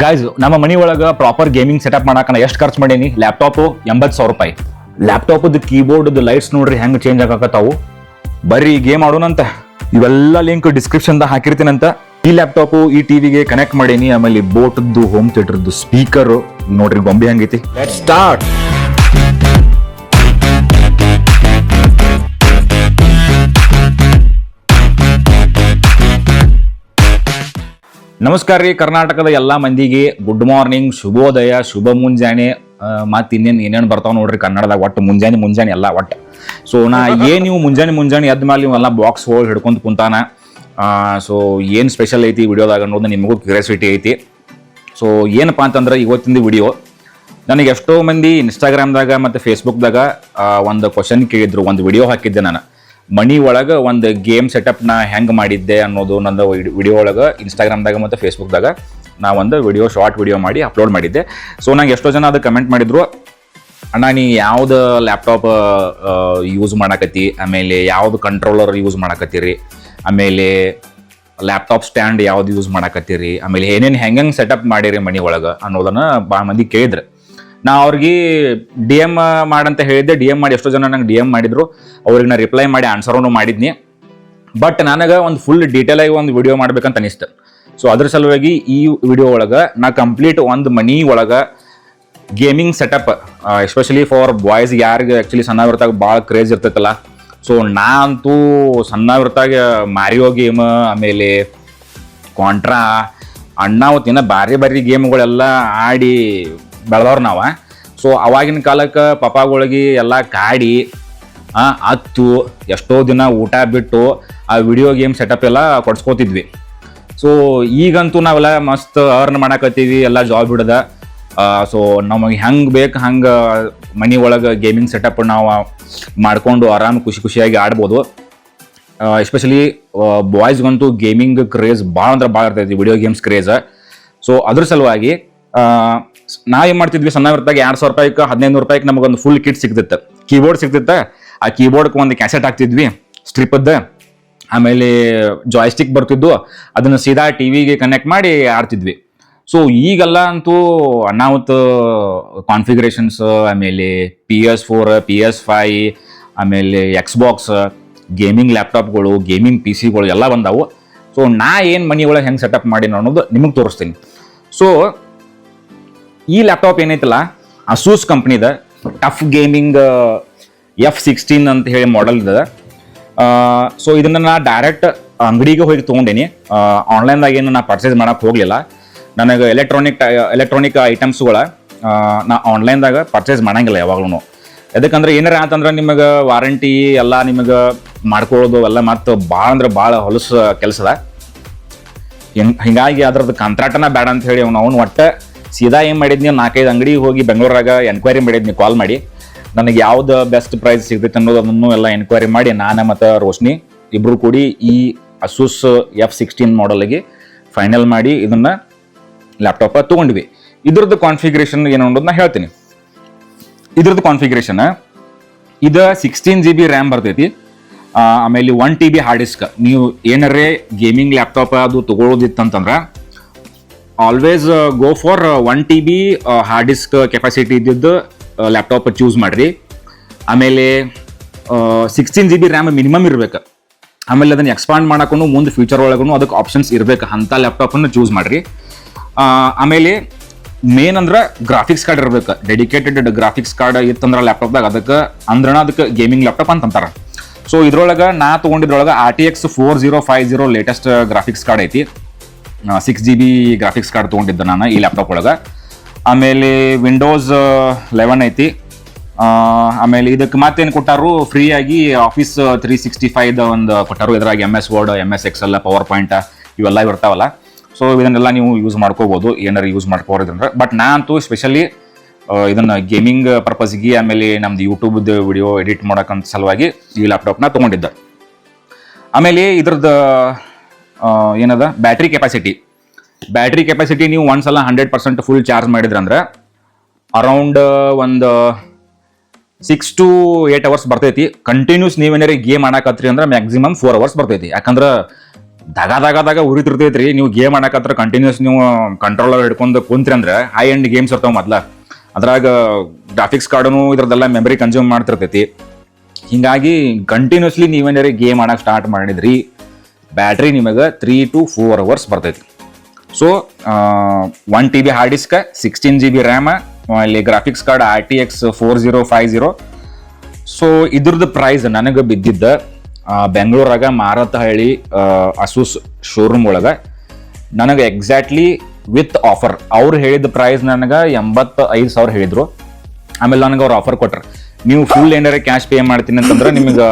Guys ನಮ್ಮ ಮನಿ ಒಳಗ proper gaming setup ಮಾಡಾಕ ಎಷ್ಟು ಖರ್ಚು ಮಾಡೀನಿ. ಲ್ಯಾಪ್ಟಾಪ್ 80,000 ರೂಪಾಯಿ. ಲ್ಯಾಪ್ಟಾಪ್ದು ಕೀಬೋರ್ಡ್ ಲೈಟ್ಸ್ ನೋಡ್ರಿ ಹೆಂಗ್ ಚೇಂಜ್ ಆಗಾಕತ್ತಾವು. ಬರ್ರಿ ಗೇಮ್ ಆಡೋಣಂತ. ಇವೆಲ್ಲ ಲಿಂಕ್ ಡಿಸ್ಕ್ರಿಪ್ಷನ್ದಾಗ ಹಾಕಿರ್ತೀನಂತ. ಈ ಲ್ಯಾಪ್ಟಾಪ್ ಈ ಟಿವಿಗೆ ಕನೆಕ್ಟ್ ಮಾಡೀನಿ. ಆಮೇಲೆ ಬೋಟ್ದು ಹೋಮ್ ಥಿಯೇಟರ್ದು ಸ್ಪೀಕರ್ ನೋಡ್ರಿ ಗೊಂಬೆ ಹಂಗೈತಿ. Let's start. ನಮಸ್ಕಾರ ರೀ ಕರ್ನಾಟಕದ ಎಲ್ಲಾ ಮಂದಿಗೆ ಗುಡ್ ಮಾರ್ನಿಂಗ್, ಶುಭೋದಯ, ಶುಭ ಮುಂಜಾನೆ. ಮತ್ತೆ ಏನೇನು ಬರ್ತಾವ ನೋಡ್ರಿ ಕನ್ನಡದಾಗ. ಒಟ್ಟು ಮುಂಜಾನೆ ಎಲ್ಲ ಒಟ್ಟು. ಸೊ ನೀವು ಮುಂಜಾನೆ ಎದ್ದ ಮೇಲೆ ನೀವೆಲ್ಲ ಬಾಕ್ಸ್ ಹೋಗಿ ಹಿಡ್ಕೊಂತ ಕುಂತಾನ. ಸೊ ಏನು ಸ್ಪೆಷಲ್ ಐತಿ ವಿಡಿಯೋದಾಗ ಅನ್ನೋದು ನಿಮಗೂ ಕ್ಯೂರಿಯಾಸಿಟಿ ಐತಿ. ಸೊ ಏನಪ್ಪಾ ಅಂತಂದ್ರೆ ಇವತ್ತಿನ ವಿಡಿಯೋ ನನಗೆ ಎಷ್ಟೋ ಮಂದಿ ಇನ್ಸ್ಟಾಗ್ರಾಮ್ದಾಗ ಮತ್ತು ಫೇಸ್ಬುಕ್ದಾಗ ಒಂದು ಕ್ವಶನ್ ಕೇಳಿದ್ರು. ಒಂದು ವಿಡಿಯೋ ಹಾಕಿದ್ದೆ ನಾನು. ಮನಿ ಒಳಗೆ ಒಂದು ಗೇಮ್ ಸೆಟಪ್ನ ಹೆಂಗೆ ಮಾಡಿದ್ದೆ ಅನ್ನೋದು ನಂದು ವಿಡಿಯೋ ಒಳಗೆ ಇನ್ಸ್ಟಾಗ್ರಾಮ್ದಾಗ ಮತ್ತು ಫೇಸ್ಬುಕ್ದಾಗ ನಾ ಒಂದು ಶಾರ್ಟ್ ವಿಡಿಯೋ ಮಾಡಿ ಅಪ್ಲೋಡ್ ಮಾಡಿದ್ದೆ. ಸೊ ನಂಗೆ ಎಷ್ಟೋ ಜನ ಅದು ಕಮೆಂಟ್ ಮಾಡಿದ್ರು, ಅಣ್ಣ ನೀ ಯಾವ್ದು ಲ್ಯಾಪ್ಟಾಪ್ ಯೂಸ್ ಮಾಡಾಕತ್ತಿ, ಆಮೇಲೆ ಯಾವ್ದು ಕಂಟ್ರೋಲರ್ ಯೂಸ್ ಮಾಡಾಕತ್ತೀರಿ, ಆಮೇಲೆ ಲ್ಯಾಪ್ಟಾಪ್ ಸ್ಟ್ಯಾಂಡ್ ಯಾವ್ದು ಯೂಸ್ ಮಾಡಾಕತ್ತೀರಿ, ಆಮೇಲೆ ಏನೇನು ಹೆಂಗೆ ಸೆಟಪ್ ಮಾಡಿರಿ ಮನಿ ಒಳಗೆ ಅನ್ನೋದನ್ನು ಭಾಳ ಮಂದಿ ಕೇಳಿದ್ರೆ. ನಾ ಅವ್ರಿಗೆ ಡಿ ಎಮ್ ಮಾಡಂತ ಹೇಳಿದ್ದೆ. ಡಿ ಎಮ್ ಮಾಡಿ ಎಷ್ಟೋ ಜನ ನಂಗೆ ಡಿ ಎಮ್ ಮಾಡಿದ್ರು. ಅವ್ರಿಗೆ ನಾ ರಿಪ್ಲೈ ಮಾಡಿ ಆನ್ಸರನ್ನು ಮಾಡಿದ್ನಿ. ಬಟ್ ನನಗೆ ಒಂದು ಫುಲ್ ಡೀಟೇಲಾಗಿ ಒಂದು ವಿಡಿಯೋ ಮಾಡ್ಬೇಕಂತ ಅನಿಸ್ತು. ಸೊ ಅದ್ರ ಸಲುವಾಗಿ ಈ ವಿಡಿಯೋ ಒಳಗೆ ನಾ ಕಂಪ್ಲೀಟ್ ಒಂದು ಮನಿ ಒಳಗೆ gaming setup, especially for boys, ಯಾರಿಗೆ ಆ್ಯಕ್ಚುಲಿ ಸಣ್ಣವಿರ್ತಾಗ ಭಾಳ ಕ್ರೇಜ್ ಇರ್ತೈತಲ್ಲ. ಸೊ ನಾ ಅಂತೂ ಸಣ್ಣವಿರ್ತಾಗ ಮಾರಿಯೋ ಗೇಮ್, ಆಮೇಲೆ ಕಾಂಟ್ರಾ, ಅಣ್ಣಾವತ್ತಿನ ಬಾರಿ ಗೇಮ್ಗಳೆಲ್ಲ ಆಡಿ ಬೆಳೆದವ್ರು ನಾವು. ಸೊ ಅವಾಗಿನ ಕಾಲಕ್ಕೆ ಪಪ್ಪಾಗಳಿಗೆ ಎಲ್ಲ ಕಾಡಿ ಹತ್ತು ಎಷ್ಟೋ ದಿನ ಊಟ ಬಿಟ್ಟು ಆ ವಿಡಿಯೋ ಗೇಮ್ ಸೆಟಪ್ ಎಲ್ಲ ಕೊಡ್ಸ್ಕೋತಿದ್ವಿ. ಸೊ ಈಗಂತೂ ನಾವೆಲ್ಲ ಮಸ್ತ್ ಅರ್ನ್ ಮಾಡಾಕತ್ತೀವಿ, ಎಲ್ಲ ಜಾಬ್ ಹಿಡ್ದ. ಸೊ ನಮಗೆ ಹೆಂಗೆ ಬೇಕು ಹಂಗೆ ಮನಿ ಒಳಗೆ ಗೇಮಿಂಗ್ ಸೆಟಪ್ ನಾವು ಮಾಡಿಕೊಂಡು ಆರಾಮ್ ಖುಷಿಯಾಗಿ ಆಡ್ಬೋದು. ಎಸ್ಪೆಷಲಿ ಬಾಯ್ಸ್ಗಂತೂ ಗೇಮಿಂಗ್ ಕ್ರೇಜ್ ಭಾಳ ಅಂದ್ರೆ ಭಾಳ ಇರ್ತೈತಿ, ವಿಡಿಯೋ ಗೇಮ್ಸ್ ಕ್ರೇಜ್. ಸೊ ಅದ್ರ ಸಲುವಾಗಿ ನಾವೇನು ಮಾಡ್ತಿದ್ವಿ, ಸಣ್ಣವಿರ್ತಾಗ 2,000 ರೂಪಾಯಿಗೆ 1,500 ರೂಪಾಯಿಗೆ ನಮಗೊಂದು ಫುಲ್ ಕಿಟ್ ಸಿಗ್ತಿತ್ತು. ಕೀಬೋರ್ಡ್ ಸಿಗ್ತಿತ್ತು. ಆ ಕೀಬೋರ್ಡ್ಗೆ ಒಂದು ಕ್ಯಾಸೆಟ್ ಹಾಕ್ತಿದ್ವಿ ಸ್ಟ್ರಿಪ್ಪದ್ದು. ಆಮೇಲೆ ಜಾಯ್ಸ್ಟಿಕ್ ಬರ್ತಿದ್ದು, ಅದನ್ನು ಸೀದಾ ಟಿವಿಗೆ ಕನೆಕ್ಟ್ ಮಾಡಿ ಆಡ್ತಿದ್ವಿ. ಸೊ ಈಗೆಲ್ಲ ಅಂತೂ ಅನಾಹುತ ಕಾನ್ಫಿಗರೇಷನ್ಸ್, ಆಮೇಲೆ PS4, PS5, ಆಮೇಲೆ Xbox, ಗೇಮಿಂಗ್ ಲ್ಯಾಪ್ಟಾಪ್ಗಳು, ಗೇಮಿಂಗ್ PC ಗಳು ಎಲ್ಲ ಬಂದಾವು. ಸೊ ನಾ ಏನು ಮನಿ ಒಳಗೆ ಹೆಂಗೆ ಸೆಟಪ್ ಮಾಡೀನಿ ಅನ್ನೋದು ನಿಮಗೆ ತೋರಿಸ್ತೀನಿ. ಸೊ ಈ ಲ್ಯಾಪ್ಟಾಪ್ ಏನೈತಲ್ಲ, ಅಸೂಸ್ ಕಂಪ್ನಿದ ಟಫ್ ಗೇಮಿಂಗ್ F16 ಅಂತ ಹೇಳಿ ಮಾಡೆಲ್ ಇದೆ. ಸೊ ಇದನ್ನು ನಾ ಡೈರೆಕ್ಟ್ ಅಂಗಡಿಗೆ ಹೋಗಿ ತೊಗೊಂಡೇನಿ. ಆನ್ಲೈನ್ದಾಗ ಏನು ನಾ ಪರ್ಚೇಸ್ ಮಾಡೋಕೆ ಹೋಗಲಿಲ್ಲ. ನನಗೆ ಎಲೆಕ್ಟ್ರಾನಿಕ್ ಐಟಮ್ಸ್ಗಳ ನಾ ಆನ್ಲೈನ್ದಾಗ ಪರ್ಚೇಸ್ ಮಾಡಂಗಿಲ್ಲ ಯಾವಾಗ್ಲೂ. ಯಾಕಂದ್ರೆ ಏನಾರ ಅಂತಂದ್ರೆ ನಿಮಗೆ ವಾರಂಟಿ ಎಲ್ಲ ನಿಮಗೆ ಮಾಡ್ಕೊಳ್ಳೋದು ಎಲ್ಲ ಮತ್ತು ಭಾಳ ಹೊಲಸು ಕೆಲಸದ. ಹಿಂಗಾಗಿ ಅದ್ರದ್ದು ಕಾಂಟ್ರಾಕ್ಟನ ಬೇಡ ಅಂತ ಹೇಳಿ ಅವ್ನು ಒಟ್ಟು ಸೀದಾ ಏನು ಮಾಡಿದ್ನಿ, 4-5 ಅಂಗಡಿಗೆ ಹೋಗಿ ಬೆಂಗಳೂರಾಗ ಎನ್ಕ್ವೈರಿ ಮಾಡಿದ್ನಿ ಕಾಲ್ ಮಾಡಿ. ನನಗೆ ಯಾವ್ದು ಬೆಸ್ಟ್ ಪ್ರೈಸ್ ಸಿಗ್ತೈತೆ ಅನ್ನೋದನ್ನು ಎಲ್ಲ ಎನ್ಕ್ವೈರಿ ಮಾಡಿ ನಾನು ಮತ್ತು ರೋಶ್ನಿ ಇಬ್ಬರು ಕೂಡಿ ಈ ಅಸೂಸ್ F16 ಮಾಡೆಲ್ಗೆ ಫೈನಲ್ ಮಾಡಿ ಇದನ್ನು ಲ್ಯಾಪ್ಟಾಪ ತೊಗೊಂಡ್ವಿ. ಇದ್ರದ್ದು ಕಾನ್ಫಿಗರೇಷನ್ ಏನು ಅನ್ನೋದು ನಾ ಹೇಳ್ತೀನಿ. ಇದ್ರದ್ದು ಕಾನ್ಫಿಗರೇಷನ್ ಇದು 16 GB ರ್ಯಾಮ್ ಬರ್ತೈತಿ. ಆಮೇಲೆ 1 TB ಹಾರ್ಡ್ ಡಿಸ್ಕ್. ನೀವು ಏನಾರೇ ಗೇಮಿಂಗ್ ಲ್ಯಾಪ್ಟಾಪ್ ಅದು ತೊಗೊಳೋದಿತ್ತಂತಂದ್ರೆ always go for 1 TB hard disk capacity ಇದ್ದಿದ್ದು ಲ್ಯಾಪ್ಟಾಪ್ ಚೂಸ್ ಮಾಡಿರಿ. ಆಮೇಲೆ 16 GB ರ್ಯಾಮ್ ಮಿನಿಮಮ್ ಇರಬೇಕು. ಆಮೇಲೆ ಅದನ್ನು ಎಕ್ಸ್ಪಾಂಡ್ ಮಾಡೋಕ್ಕೂ ಮುಂದೆ ಫ್ಯೂಚರ್ ಒಳಗೂ ಅದಕ್ಕೆ ಆಪ್ಷನ್ಸ್ ಇರಬೇಕು. ಅಂಥ ಲ್ಯಾಪ್ಟಾಪನ್ನು ಚೂಸ್ ಮಾಡಿರಿ. ಆಮೇಲೆ ಮೇನ್ ಅಂದ್ರೆ ಗ್ರಾಫಿಕ್ಸ್ ಕಾರ್ಡ್ ಇರಬೇಕು. ಡೆಡಿಕೇಟೆಡ್ ಗ್ರಾಫಿಕ್ಸ್ ಕಾರ್ಡ್ ಇತ್ತಂದ್ರೆ ಲ್ಯಾಪ್ಟಾಪ್ದಾಗ ಅದಕ್ಕೆ ಗೇಮಿಂಗ್ ಲ್ಯಾಪ್ಟಾಪ್ ಅಂತಂತಾರೆ. ಸೊ ಇದ್ರೊಳಗೆ ನಾ ತೊಗೊಂಡಿದ್ರೊಳಗೆ RTX 4050 ಲೇಟೆಸ್ಟ್ ಗ್ರಾಫಿಕ್ಸ್ ಕಾರ್ಡ್ ಐತಿ. 6 GB ಗ್ರಾಫಿಕ್ಸ್ ಕಾರ್ಡ್ ತೊಗೊಂಡಿದ್ದೆ ನಾನು ಈ ಲ್ಯಾಪ್ಟಾಪ್ ಒಳಗೆ. ಆಮೇಲೆ ವಿಂಡೋಸ್ 11 ಐತಿ. ಆಮೇಲೆ ಇದಕ್ಕೆ ಮತ್ತೇನು ಕೊಟ್ಟಾರು, ಫ್ರೀಯಾಗಿ ಆಫೀಸ್ 365 ಒಂದು ಕೊಟ್ಟಾರು. ಇದ್ರಾಗ MS word, MS Excel, power point ಇವೆಲ್ಲ ಇರ್ತಾವಲ್ಲ. ಸೊ ಇದನ್ನೆಲ್ಲ ನೀವು ಯೂಸ್ ಮಾಡ್ಕೋಬೋದು ಏನಾರು ಯೂಸ್ ಮಾಡ್ಕೋದ್ರಂದ್ರೆ. ಬಟ್ ನಾ ಅಂತೂ ಸ್ಪೆಷಲಿ ಇದನ್ನು ಗೇಮಿಂಗ್ ಪರ್ಪಸ್ಗೆ, ಆಮೇಲೆ ನಮ್ದು ಯೂಟ್ಯೂಬ್ದು ವಿಡಿಯೋ ಎಡಿಟ್ ಮಾಡೋಕ್ಕಂತ ಸಲುವಾಗಿ ಈ ಲ್ಯಾಪ್ಟಾಪ್ನ ತೊಗೊಂಡಿದ್ದೆ. ಆಮೇಲೆ ಇದ್ರದ್ದು ಏನದ ಬ್ಯಾಟ್ರಿ ಕೆಪಾಸಿಟಿ ನೀವು ಒಂದ್ಸಲ 100% ಫುಲ್ ಚಾರ್ಜ್ ಮಾಡಿದ್ರಂದ್ರೆ ಅರೌಂಡ್ ಒಂದು 6 to 8 hours ಬರ್ತೈತಿ. ಕಂಟಿನ್ಯೂಸ್ ನೀವೇನಾರಿ ಗೇಮ್ ಆಡಕತ್ರಿ ಅಂದ್ರೆ ಮ್ಯಾಕ್ಸಿಮಮ್ 4 hours ಬರ್ತೈತಿ. ಯಾಕಂದ್ರೆ ದಗ ಉರಿತಿರ್ತೈತ್ರಿ. ನೀವು ಗೇಮ್ ಆಡಕತ್ರ ಕಂಟಿನ್ಯೂಸ್ ನೀವು ಕಂಟ್ರೋಲರ್ ಹಿಡ್ಕೊಂಡು ಕುಂತ್ರಿ ಅಂದ್ರೆ ಹೈ ಎಂಡ್ ಗೇಮ್ಸ್ ಇರ್ತಾವ ಮೊದ್ಲ. ಅದ್ರಾಗ ಗ್ರಾಫಿಕ್ಸ್ ಕಾರ್ಡನು ಇದ್ರದ್ದೆಲ್ಲ ಮೆಮರಿ ಕನ್ಸ್ಯೂಮ್ ಮಾಡ್ತಿರ್ತೈತಿ. ಹಿಂಗಾಗಿ ಕಂಟಿನ್ಯೂಸ್ಲಿ ನೀವೇನಾರ ಗೇಮ್ ಆಡಕ್ಕೆ ಸ್ಟಾರ್ಟ್ ಮಾಡಿದ್ರಿ ಬ್ಯಾಟ್ರಿ ನಿಮಗೆ 3 to 4 hours ಬರ್ತೈತಿ. So 1 TB hard disc, 16 GB RAM, ಅಲ್ಲಿ ಗ್ರಾಫಿಕ್ಸ್ ಕಾರ್ಡ್ RTX 4050. ಸೊ ಇದ್ರದ್ದು ಪ್ರೈಸ್ ನನಗೆ ಬಿದ್ದಿದ್ದ ಬೆಂಗಳೂರಾಗ ಮಾರತಹಳ್ಳಿ ಅಸೂಸ್ ಶೋರೂಮ್ ಒಳಗೆ ನನಗೆ ಎಕ್ಸಾಕ್ಟ್ಲಿ ವಿತ್ ಆಫರ್ ಅವ್ರು ಹೇಳಿದ ಪ್ರೈಸ್ ನನಗೆ 85,000 ಹೇಳಿದ್ರು. ಆಮೇಲೆ ನನಗೆ ಅವ್ರು ಆಫರ್ ಕೊಟ್ರು, ನೀವು ಫುಲ್ ಏನಾರ ಕ್ಯಾಶ್ ಪೇ ಮಾಡ್ತೀನಿ ಅಂತಂದ್ರೆ ನಿಮಗೆ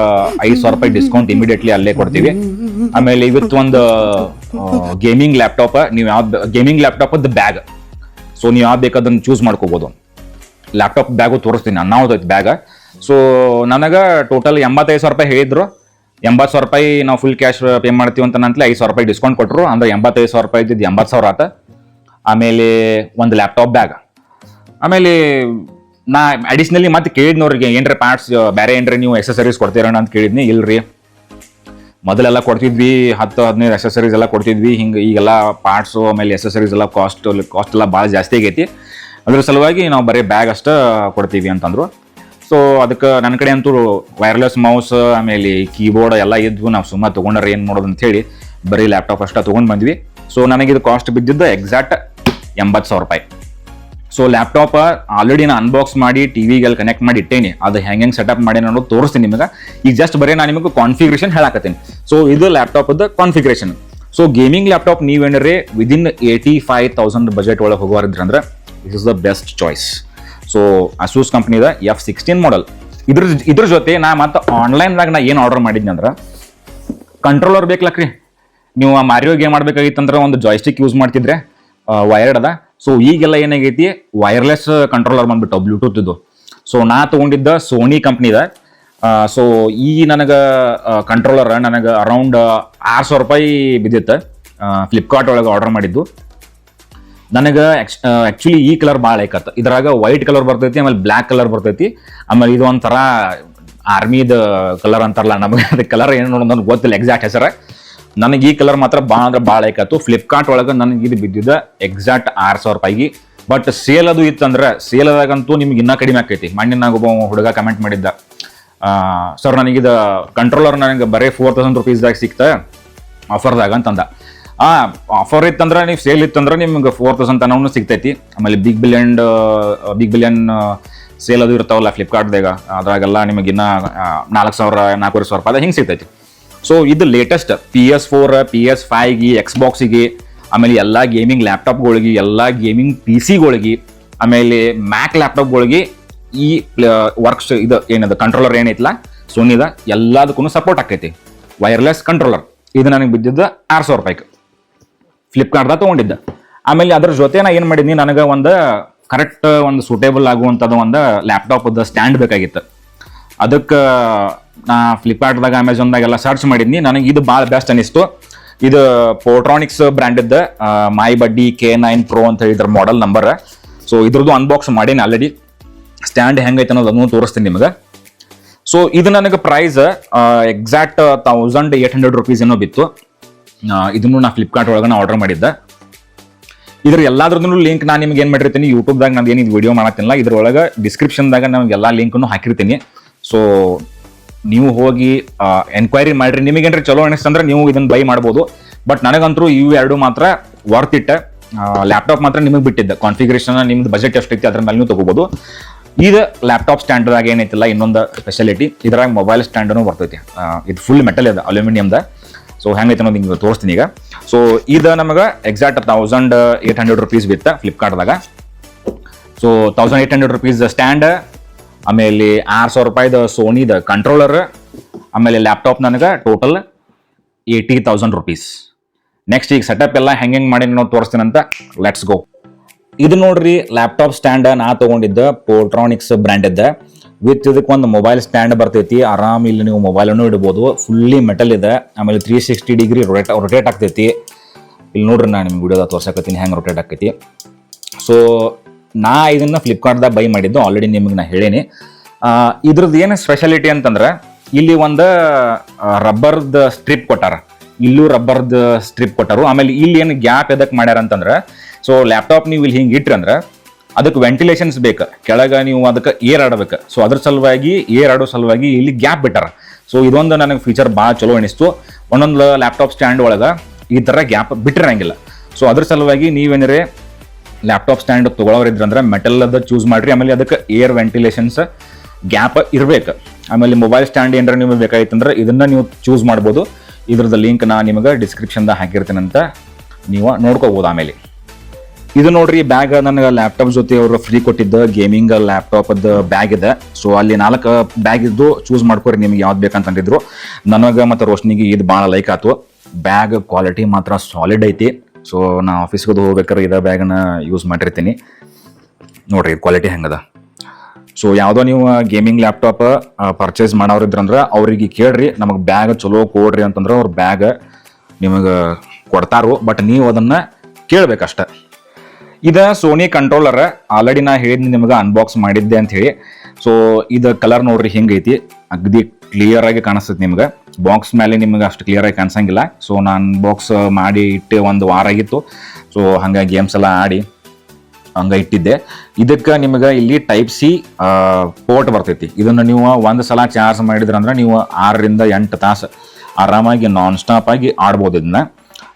5,000 ರೂಪಾಯಿ ಡಿಸ್ಕೌಂಟ್ ಇಮಿಡಿಯೇಟ್ಲಿ ಅಲ್ಲೇ ಕೊಡ್ತೀವಿ. ಆಮೇಲೆ ಇವತ್ತು ಒಂದು ಗೇಮಿಂಗ್ ಲ್ಯಾಪ್ಟಾಪ್, ನೀವು ಯಾವ್ದು ಗೇಮಿಂಗ್ ಲ್ಯಾಪ್ಟಾಪದ ಬ್ಯಾಗ್, ಸೊ ನೀವು ಯಾವ್ದು ಬೇಕಾದನ್ನು ಚೂಸ್ ಮಾಡ್ಕೋಬೋದು. ಲ್ಯಾಪ್ಟಾಪ್ ಬ್ಯಾಗು ತೋರಿಸ್ತೀನಿ, ಅನ್ನಾವ್ದೈತೆ ಬ್ಯಾಗ. ಸೊ ನನಗೆ ಟೋಟಲ್ 85,000 ರೂಪಾಯಿ ಹೇಳಿದ್ರು. 80,000 ರೂಪಾಯಿ ನಾವು ಫುಲ್ ಕ್ಯಾಶ್ ಪೇ ಮಾಡ್ತೀವಿ ಅಂತ ನಂತಲೇ 5,000 ರೂಪಾಯಿ ಡಿಸ್ಕೌಂಟ್ ಕೊಟ್ಟರು. ಅಂದ್ರೆ 85,000 ರೂಪಾಯಿ ಇದ್ದಿದ್ದು 80,000 ಆತ. ಆಮೇಲೆ ಒಂದು ಲ್ಯಾಪ್ಟಾಪ್ ಬ್ಯಾಗ್. ಆಮೇಲೆ ನಾ ಅಡಿಷ್ನಲಿ ಮತ್ತೆ ಕೇಳಿದ್ನವ್ರಿಗೆ ಏನ್ರ ಪಾರ್ಟ್ಸ್ ಬೇರೆ ಏನ್ರಿ ನೀವು ಎಕ್ಸಸರೀಸ್ ಕೊಡ್ತೀರಣ್ಣ ಅಂತ ಕೇಳಿದ್ನಿ. ಇಲ್ರಿ, ಮೊದಲೆಲ್ಲ ಕೊಡ್ತಿದ್ವಿ 10-15 ಎಕ್ಸಸರೀಸ್ ಎಲ್ಲ ಕೊಡ್ತಿದ್ವಿ. ಹಿಂಗೆ ಈಗೆಲ್ಲ ಪಾರ್ಟ್ಸು ಆಮೇಲೆ ಎಕ್ಸಸರೀಸ್ ಎಲ್ಲ ಕಾಸ್ಟ್ ಎಲ್ಲ ಭಾಳ ಜಾಸ್ತಿ ಆಗೈತಿ. ಅದ್ರ ಸಲುವಾಗಿ ನಾವು ಬರೀ ಬ್ಯಾಗ್ ಅಷ್ಟೇ ಕೊಡ್ತೀವಿ ಅಂತಂದ್ರು. ಸೊ ಅದಕ್ಕೆ ನನ್ನ ಕಡೆ ಅಂತೂ ವೈರ್ಲೆಸ್ ಮೌಸ್ ಆಮೇಲೆ ಕೀಬೋರ್ಡ್ ಎಲ್ಲ ಇದ್ವು. ನಾವು ಸುಮ್ಮನೆ ತೊಗೊಂಡ್ರೆ ಏನು ಮಾಡೋದು ಅಂತ ಹೇಳಿ ಬರೀ ಲ್ಯಾಪ್ಟಾಪ್ ಅಷ್ಟೇ ತೊಗೊಂಡು ಬಂದ್ವಿ. ಸೊ ನನಗಿದು ಕಾಸ್ಟ್ ಬಿದ್ದಿದ್ದು ಎಕ್ಸಾಕ್ಟ್ 80,000 ರೂಪಾಯಿ. ಸೊ ಲ್ಯಾಪ್ಟಾಪ್ ಆಲ್ರೆಡಿ ನಾನು ಅನ್ಬಾಕ್ಸ್ ಮಾಡಿ ಟಿವಿಗೆಲ್ಲ ಕನೆಕ್ಟ್ ಮಾಡಿ ಇಟ್ಟೇನಿ. ಅದು ಹೆಂಗೆ ಸೆಟಪ್ ಮಾಡಿ ಅನ್ನೋದು ತೋರಿಸ್ತೀನಿ ನಿಮಗೆ. ಈಗ ಜಸ್ಟ್ ಬರೀ ನಾನು ನಿಮಗೆ ಕಾನ್ಫಿಗರೇಷನ್ ಹೇಳಾಕತ್ತೀನಿ. ಸೊ ಇದು ಲ್ಯಾಪ್ಟಾಪದ ಕಾನ್ಫಿಗರೇಷನ್. ಸೊ ಗೇಮಿಂಗ್ ಲ್ಯಾಪ್ಟಾಪ್ ನೀವೇನರೇ ವಿದಿನ್ 85,000 ಬಜೆಟ್ ಒಳಗೆ ಹೋಗೋರಿದ್ರೆ ಅಂದ್ರೆ this is the best choice. So Asus ಕಂಪ್ನಿದ F16 ಮಾಡಲ್. ಇದ್ರ ಜೊತೆ ನಾ ಮತ್ತೆ ಆನ್ಲೈನ್ದಾಗ ನಾ ಏನು ಆರ್ಡರ್ ಮಾಡಿದ್ನಿ ಅಂದ್ರೆ ಕಂಟ್ರೋಲರ್ ಬೇಕಲಕ್ರಿ. ನೀವು ಆ ಮಾರಿಯೋ ಗೇಮ್ ಆಡ್ಬೇಕಾಗಿತ್ತಂದ್ರೆ ಒಂದು ಜಾಯ್ಸ್ಟಿಕ್ ಯೂಸ್ ಮಾಡ್ತಿದ್ರೆ ವೈರ್ಡ್ ಅದ. ಸೊ ಈಗೆಲ್ಲ ಏನಾಗೈತಿ ವೈರ್ಲೆಸ್ ಕಂಟ್ರೋಲರ್ ಬಂದ್ಬಿಟ್ಟು ಬ್ಲೂಟೂತ್ ಇದು. ಸೊ ನಾ ತೊಗೊಂಡಿದ್ದ ಸೋನಿ ಕಂಪ್ನಿದ. ಸೊ ಈ ನನಗೆ ಕಂಟ್ರೋಲರ್ ನನಗೆ ಅರೌಂಡ್ 6,000 ರೂಪಾಯಿ ಬಿದ್ದಿತ್ತು. ಫ್ಲಿಪ್ಕಾರ್ಟ್ ಒಳಗೆ ಆರ್ಡರ್ ಮಾಡಿದ್ದು. ನನಗೆ ಆ್ಯಕ್ಚುಲಿ ಈ ಕಲರ್ ಭಾಳ ಐಕತ್ತ. ಇದ್ರಾಗ ವೈಟ್ ಕಲರ್ ಬರ್ತೈತಿ, ಆಮೇಲೆ ಬ್ಲ್ಯಾಕ್ ಕಲರ್ ಬರ್ತೈತಿ, ಆಮೇಲೆ ಇದು ಒಂಥರ ಆರ್ಮಿದ ಕಲರ್ ಅಂತಾರಲ್ಲ, ನಮಗೆ ಅದು ಕಲರ್ ಏನು ನೋಡೋದು ಗೊತ್ತಿಲ್ಲ ಎಕ್ಸಾಕ್ಟ್ ಹೆಸರು. ನನಗೆ ಈ ಕಲರ್ ಮಾತ್ರ ಭಾಳ ಅಂದ್ರೆ ಭಾಳ ಐಕತ್ತು. ಫ್ಲಿಪ್ಕಾರ್ಟ್ ಒಳಗೆ ನನಗೆ ಇದು ಬಿದ್ದಿದ್ದ ಎಕ್ಸಾಕ್ಟ್ 6,000 ರೂಪಾಯಿಗೆ. ಬಟ್ ಸೇಲ್ ಅದು ಇತ್ತಂದ್ರೆ ಸೇಲ್ದಾಗಂತೂ ನಿಮ್ಗೆ ಇನ್ನೂ ಕಡಿಮೆ ಆಕೈತಿ. ಮಣ್ಣಿನಾಗ ಒಬ್ಬ ಹುಡುಗ ಕಮೆಂಟ್ ಮಾಡಿದ್ದ, ಸರ್ ನನಗಿದು ಕಂಟ್ರೋಲರ್ ನನಗೆ ಬರೀ 4,000 ರೂಪೀಸ್ದಾಗ ಸಿಕ್ತ ಆಫರ್ದಾಗ ಅಂತಂದ. ಆಫರ್ ಇತ್ತಂದ್ರೆ ನೀವು ಸೇಲ್ ಇತ್ತಂದ್ರೆ ನಿಮ್ಗೆ 4,000 ತನೂ ಸಿಗ್ತೈತಿ. ಆಮೇಲೆ ಬಿಗ್ ಬಿಲಿಯನ್ ಸೇಲ್ ಅದು ಇರ್ತಾವಲ್ಲ ಫ್ಲಿಪ್ಕಾರ್ಟ್ದಾಗ, ಅದ್ರಾಗೆಲ್ಲ ನಿಮಗಿನ್ನ 4,000 4,500 ರೂಪಾಯಿ ಹಿಂಗೆ ಸಿಗ್ತೈತಿ. ಸೊ ಇದು ಲೇಟೆಸ್ಟ್ PS4 PS5ಗೆ ಎಕ್ಸ್ಬಾಕ್ಸಿಗೆ ಆಮೇಲೆ ಎಲ್ಲ ಗೇಮಿಂಗ್ ಲ್ಯಾಪ್ಟಾಪ್ಗಳಿಗೆ ಎಲ್ಲ ಗೇಮಿಂಗ್ PC-ಗಳಿಗೆ ಆಮೇಲೆ ಮ್ಯಾಕ್ ಲ್ಯಾಪ್ಟಾಪ್ಗಳಿಗೆ ಈ ವರ್ಕ್ಸ್ ಇದು ಏನದು ಕಂಟ್ರೋಲರ್ ಏನೈತಲ್ಲ ಸೋನಿದ ಎಲ್ಲದಕ್ಕೂ ಸಪೋರ್ಟ್ ಆಕೈತಿ. ವೈರ್ಲೆಸ್ ಕಂಟ್ರೋಲರ್ ಇದು ನನಗೆ ಬಿದ್ದಿದ್ದ 6,000 ರೂಪಾಯಿಗೆ ಫ್ಲಿಪ್ಕಾರ್ಟ್ದಾಗ ತೊಗೊಂಡಿದ್ದ. ಆಮೇಲೆ ಅದ್ರ ಜೊತೆ ನಾ ಏನು ಮಾಡಿದ್ನಿ, ನನಗೆ ಒಂದು ಕರೆಕ್ಟ್ ಒಂದು ಸೂಟೇಬಲ್ ಆಗುವಂಥದ್ದು ಒಂದು ಲ್ಯಾಪ್ಟಾಪದ ಸ್ಟ್ಯಾಂಡ್ ಬೇಕಾಗಿತ್ತು. ಅದಕ್ಕೆ ನಾ ಫ್ಲಿಪ್ಕಾರ್ಟ್ದಾಗ ಅಮೆಝಾನ್ದಾಗೆಲ್ಲ ಸರ್ಚ್ ಮಾಡಿದ್ನಿ. ನನಗೆ ಇದು ಭಾಳ ಬೆಸ್ಟ್ ಅನಿಸ್ತು. ಇದು ಪೋರ್ಟ್ರಾನಿಕ್ಸ್ ಬ್ರ್ಯಾಂಡಿದ್ದ ಮೈ ಬಡ್ಡಿ K9 Pro ಅಂತ ಹೇಳಿದ್ರ ಮಾಡೆಲ್ ನಂಬರ್. ಸೊ ಇದ್ರದ್ದು ಅನ್ಬಾಕ್ಸ್ ಮಾಡೀನಿ ಆಲ್ರೆಡಿ. ಸ್ಟ್ಯಾಂಡ್ ಹೆಂಗೈತೆ ಅನ್ನೋದನ್ನು ತೋರಿಸ್ತೀನಿ ನಿಮಗೆ. ಸೊ ಇದು ನನಗೆ ಪ್ರೈಸ್ ಎಕ್ಸಾಕ್ಟ್ 1,800 ರೂಪೀಸ್ ಏನೋ ಬಿತ್ತು. ಇದನ್ನು ನಾ ಫ್ಲಿಪ್ಕಾರ್ಟ್ ಒಳಗೆ ಆರ್ಡರ್ ಮಾಡಿದ್ದೆ. ಇದ್ರ ಎಲ್ಲಾದ್ರದ್ದು ಲಿಂಕ್ ನಾನು ನಿಮ್ಗೆ ಏನು ಮಾಡಿರ್ತೀನಿ ಯೂಟ್ಯೂಬ್ದಾಗ ನಾನು ಏನು ವಿಡಿಯೋ ಮಾಡತ್ತೀನಿಲ್ಲ ಇದ್ರೊಳಗೆ ಡಿಸ್ಕ್ರಿಪ್ಷನ್ದಾಗ ನಮ್ಗೆ ಎಲ್ಲ ಲಿಂಕನ್ನು ಹಾಕಿರ್ತೀನಿ. ಸೊ ನೀವು ಹೋಗಿ ಎನ್ಕ್ವೈರಿ ಮಾಡಿರಿ. ನಿಮಗೇನ್ರಿ ಚಲೋ ಅನಿಸ್ತಂದ್ರೆ ನೀವು ಇದನ್ನು ಬೈ ಮಾಡ್ಬೋದು. ಬಟ್ ನನಗಂತರೂ ಇವು ಎರಡು ಮಾತ್ರ ವರ್ತ್ ಇಟ್. ಲ್ಯಾಪ್ಟಾಪ್ ಮಾತ್ರ ನಿಮಗೆ ಬಿಟ್ಟಿದ್ದೆ. ಕಾನ್ಫಿಗರೇಷನ್ ನಿಮ್ದು ಬಜೆಟ್ ಎಷ್ಟೈತಿ ಅದ್ರ ಮೇಲೆ ನೀವು ತೊಗೋಬೋದು. ಇದು ಲ್ಯಾಪ್ಟಾಪ್ ಸ್ಟ್ಯಾಂಡ್ದಾಗ ಏನೈತಿಲ್ಲ ಇನ್ನೊಂದು ಸ್ಪೆಷಾಲಿಟಿ, ಇದ್ರಾಗ ಮೊಬೈಲ್ ಸ್ಟ್ಯಾಂಡೂ ಬರ್ತೈತಿ. ಇದು ಫುಲ್ ಮೆಟಲ್ ಇದೆ, ಅಲ್ಯೂಮಿನಿಯಮ್ದ. ಸೊ ಹೆಂಗೈತೆ ಅನ್ನೋದು ನಿಮ್ಗೆ ತೋರಿಸ್ತೀನಿ ಈಗ. ಸೊ ಇದು ನಮಗೆ ಎಕ್ಸಾಕ್ಟ್ 1,800 ರೂಪೀಸ್ ಬಿತ್ತು ಫ್ಲಿಪ್ಕಾರ್ಟ್ದಾಗ. ಸೊ 1,800 ರೂಪೀಸ್ ಸ್ಟ್ಯಾಂಡ್, ಆಮೇಲೆ 6,000 ರೂಪಾಯಿದ ಸೋನಿದ ಕಂಟ್ರೋಲರ್, ಆಮೇಲೆ ಲ್ಯಾಪ್ಟಾಪ್ ನನಗೆ ಟೋಟಲ್ 80,000 ರೂಪೀಸ್. ನೆಕ್ಸ್ಟ್ ಈಗ ಸೆಟಪ್ ಎಲ್ಲ ಹೆಂಗೆ ಮಾಡಿ ನಾವು ತೋರಿಸ್ತೀನಿ ಅಂತ ಲೆಟ್ಸ್ ಗೋ. ಇದು ನೋಡ್ರಿ ಲ್ಯಾಪ್ಟಾಪ್ ಸ್ಟ್ಯಾಂಡ್ ನಾ ತೊಗೊಂಡಿದ್ದ ಪೋರ್ಟ್ರಾನಿಕ್ಸ್ ಬ್ರ್ಯಾಂಡ್. ವಿತ್ ಇದಕ್ಕೆ ಒಂದು ಮೊಬೈಲ್ ಸ್ಟ್ಯಾಂಡ್ ಬರ್ತೈತಿ. ಆರಾಮ್ ಇಲ್ಲಿ ನೀವು ಮೊಬೈಲನ್ನು ಇಡ್ಬೋದು. ಫುಲ್ಲಿ ಮೆಟಲ್ ಇದೆ. ಆಮೇಲೆ 360 ಡಿಗ್ರಿ ರೊಟೇಟ್ ಆಗ್ತೈತಿ. ಇಲ್ಲಿ ನೋಡ್ರಿ ನಾನು ನಿಮ್ಗೆ ವಿಡಿಯೋದಾಗ ತೋರ್ಸಕತ್ತೀನಿ ಹೆಂಗೆ ರೊಟೇಟ್ ಆಕೈತಿ. ಸೊ ನಾ ಇದನ್ನು ಫ್ಲಿಪ್ಕಾರ್ಟ್ದಾಗ ಬೈ ಮಾಡಿದ್ದು ಆಲ್ರೆಡಿ ನಿಮಗೆ ನಾ ಹೇಳೀನಿ. ಇದ್ರದ್ದು ಏನು ಸ್ಪೆಷಾಲಿಟಿ ಅಂತಂದ್ರೆ ಇಲ್ಲಿ ಒಂದು ರಬ್ಬರ್ದ ಸ್ಟ್ರಿಪ್ ಕೊಟ್ಟಾರ. ಇಲ್ಲೂ ರಬ್ಬರ್ದ ಸ್ಟ್ರಿಪ್ ಕೊಟ್ಟರು. ಆಮೇಲೆ ಇಲ್ಲಿ ಏನು ಗ್ಯಾಪ್ ಎದಕ್ಕೆ ಮಾಡ್ಯಾರ ಅಂತಂದ್ರೆ, ಸೊ ಲ್ಯಾಪ್ಟಾಪ್ ನೀವು ಇಲ್ಲಿ ಹಿಂಗೆ ಇಟ್ರಿ ಅಂದ್ರೆ ಅದಕ್ಕೆ ವೆಂಟಿಲೇಷನ್ಸ್ ಬೇಕು, ಕೆಳಗೆ ನೀವು ಅದಕ್ಕೆ ಏರ್ ಆಡಬೇಕು. ಸೊ ಅದ್ರ ಸಲುವಾಗಿ ಏರ್ ಆಡೋ ಸಲುವಾಗಿ ಇಲ್ಲಿ ಗ್ಯಾಪ್ ಬಿಟ್ಟಾರ. ಸೊ ಇದೊಂದು ನನಗೆ ಫೀಚರ್ ಭಾಳ ಚಲೋ ಅನಿಸ್ತು. ಒಂದೊಂದು ಲ್ಯಾಪ್ಟಾಪ್ ಸ್ಟ್ಯಾಂಡ್ ಒಳಗೆ ಈ ಥರ ಗ್ಯಾಪ್ ಬಿಟ್ಟಿರಂಗಿಲ್ಲ. ಸೊ ಅದ್ರ ಸಲುವಾಗಿ ನೀವೇನರೇ ಲ್ಯಾಪ್ಟಾಪ್ ಸ್ಟ್ಯಾಂಡ್ ತೊಗೊಳೋರಿದ್ರಂದ್ರೆ ಮೆಟಲ್ದ ಚೂಸ್ ಮಾಡಿರಿ. ಆಮೇಲೆ ಅದಕ್ಕೆ ಏರ್ ವೆಂಟಿಲೇಷನ್ಸ್ ಗ್ಯಾಪ್ ಇರಬೇಕು. ಆಮೇಲೆ ಮೊಬೈಲ್ ಸ್ಟ್ಯಾಂಡ್ ಏನಾರ ನಿಮಗೆ ಬೇಕಾಗಿತ್ತಂದ್ರೆ ಇದನ್ನು ನೀವು ಚೂಸ್ ಮಾಡ್ಬೋದು. ಇದ್ರದ್ದು ಲಿಂಕ್ ನಾನು ನಿಮಗೆ ಡಿಸ್ಕ್ರಿಪ್ಷನ್ದಾಗ ಹಾಕಿರ್ತೀನಂತ ನೀವು ನೋಡ್ಕೋಬೋದು. ಆಮೇಲೆ ಇದು ನೋಡ್ರಿ ಬ್ಯಾಗ್ ನನಗೆ ಲ್ಯಾಪ್ಟಾಪ್ ಜೊತೆ ಅವರು ಫ್ರೀ ಕೊಟ್ಟಿದ್ದ ಗೇಮಿಂಗ್ ಲ್ಯಾಪ್ಟಾಪದ ಬ್ಯಾಗ್ ಇದೆ. ಸೊ ಅಲ್ಲಿ 4 ಬ್ಯಾಗ್ ಇದ್ದು ಚೂಸ್ ಮಾಡ್ಕೊರಿ ನಿಮ್ಗೆ ಯಾವ್ದು ಬೇಕಂತಂದಿದ್ರು. ನನಗೆ ಮತ್ತು ರೋಶ್ನಿಗೆ ಇದು ಭಾಳ ಲೈಕ್ ಆಯ್ತು. ಬ್ಯಾಗ್ ಕ್ವಾಲಿಟಿ ಮಾತ್ರ ಸಾಲಿಡ್ ಐತಿ. ಸೊ ನಾ ಆಫೀಸ್ಗೆ ಹೋಗ್ಬೇಕಾದ್ರೆ ಇದೇ ಬ್ಯಾಗನ್ನ ಯೂಸ್ ಮಾಡಿರ್ತೀನಿ. ನೋಡ್ರಿ ಕ್ವಾಲಿಟಿ ಹೆಂಗದ. ಸೊ ಯಾವುದೋ ನೀವು ಗೇಮಿಂಗ್ ಲ್ಯಾಪ್ಟಾಪ್ ಪರ್ಚೇಸ್ ಮಾಡೋರಿದ್ರಂದ್ರೆ ಅವ್ರಿಗೆ ಕೇಳ್ರಿ, ನಮಗೆ ಬ್ಯಾಗ್ ಚಲೋ ಕೊಡ್ರಿ ಅಂತಂದ್ರೆ ಅವ್ರ ಬ್ಯಾಗ್ ನಿಮಗೆ ಕೊಡ್ತಾರೋ. ಬಟ್ ನೀವು ಅದನ್ನು ಕೇಳಬೇಕಷ್ಟ. ಇದು ಸೋನಿ ಕಂಟ್ರೋಲರ್. ಆಲ್ರೆಡಿ ನಾ ಹೇಳಿದ್ನಿ ನಿಮಗೆ ಅನ್ಬಾಕ್ಸ್ ಮಾಡಿದ್ದೆ ಅಂತ ಹೇಳಿ. ಸೊ ಇದು ಕಲರ್ ನೋಡ್ರಿ ಹೆಂಗೈತಿ, ಅಗದಿ ಕ್ಲಿಯರ್ ಆಗಿ ಕಾಣಿಸ್ತೈತಿ ನಿಮ್ಗೆ. ಬಾಕ್ಸ್ ಮೇಲೆ ನಿಮ್ಗೆ ಅಷ್ಟು ಕ್ಲಿಯರ್ ಆಗಿ ಕಾಣಿಸಂಗಿಲ್ಲ. ಸೊ ನಾನು ಅನ್ಬಾಕ್ಸ್ ಮಾಡಿ ಇಟ್ಟು 1 ವಾರ ಆಗಿತ್ತು. ಸೊ ಹಂಗೆ ಗೇಮ್ಸ್ ಎಲ್ಲ ಆಡಿ ಹಂಗೆ ಇಟ್ಟಿದ್ದೆ. ಇದಕ್ಕೆ ನಿಮಗೆ ಇಲ್ಲಿ ಟೈಪ್ ಸಿ ಪೋರ್ಟ್ ಬರ್ತೈತಿ. ಇದನ್ನು ನೀವು ಒಂದು ಸಲ ಚಾರ್ಜ್ ಮಾಡಿದ್ರಂದ್ರೆ ನೀವು 6 ರಿಂದ 8 ತಾಸು ಆರಾಮಾಗಿ ನಾನ್ ಸ್ಟಾಪ್ ಆಗಿ ಆಡ್ಬೋದು ಇದನ್ನ.